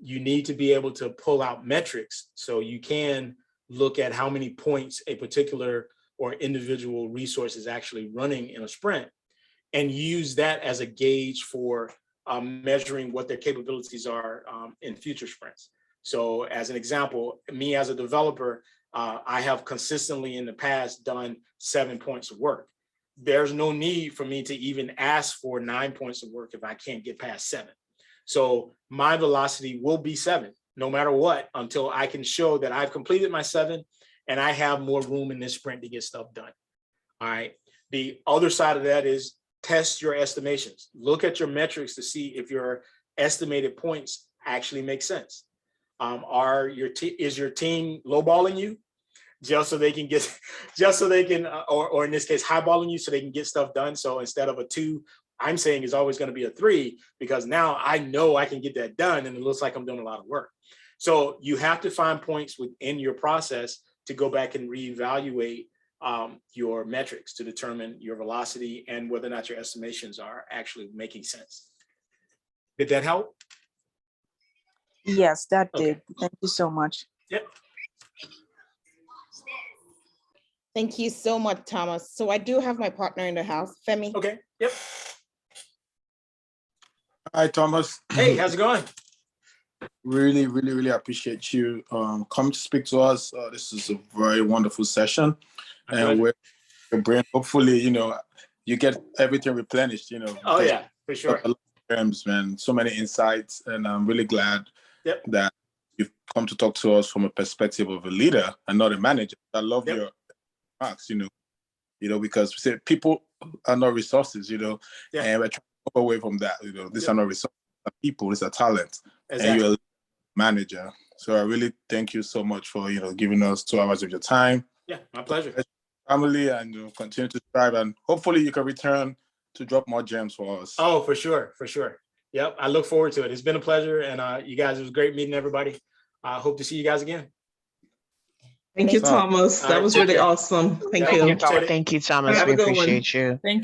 you need to be able to pull out metrics so you can look at how many points a particular or individual resource is actually running in a sprint, and use that as a gauge for measuring what their capabilities are in future sprints. So as an example, me as a developer, I have consistently in the past done 7 points of work. There's no need for me to even ask for 9 points of work if I can't get past 7. So my velocity will be 7, no matter what, until I can show that I've completed my 7 and I have more room in this sprint to get stuff done. All right. The other side of that is test your estimations. Look at your metrics to see if your estimated points actually make sense. Is your team lowballing you? Just so they can or in this case, highballing you so they can get stuff done. So instead of a 2, I'm saying is always going to be a 3, because now I know I can get that done and it looks like I'm doing a lot of work. So you have to find points within your process to go back and reevaluate your metrics to determine your velocity and whether or not your estimations are actually making sense. Did that help? Yes, that did. Thank you so much. Yep. Thank you so much, Thomas. So I do have my partner in the house, Femi. Okay. Yep. Hi, Thomas. Hey, how's it going? Really, really, really appreciate you coming to speak to us. This is a very wonderful session, and we're your brain. Hopefully, you get everything replenished. Oh yeah, for sure. A lot of terms, man. So many insights, and I'm really glad that you've come to talk to us from a perspective of a leader and not a manager. I love your remarks. Because we say people are not resources. And we're trying to move away from that. These are not resources. These are people. These are talent, and you're a manager. So I really thank you so much for giving us 2 hours of your time. Yeah, my pleasure. Family, and continue to strive, and hopefully you can return to drop more gems for us. Oh, for sure. Yep, I look forward to it. It's been a pleasure, and you guys, it was great meeting everybody. I hope to see you guys again. Thank you, Thomas. That was really awesome. Thank you. Thank you, Thomas. We appreciate you. Thank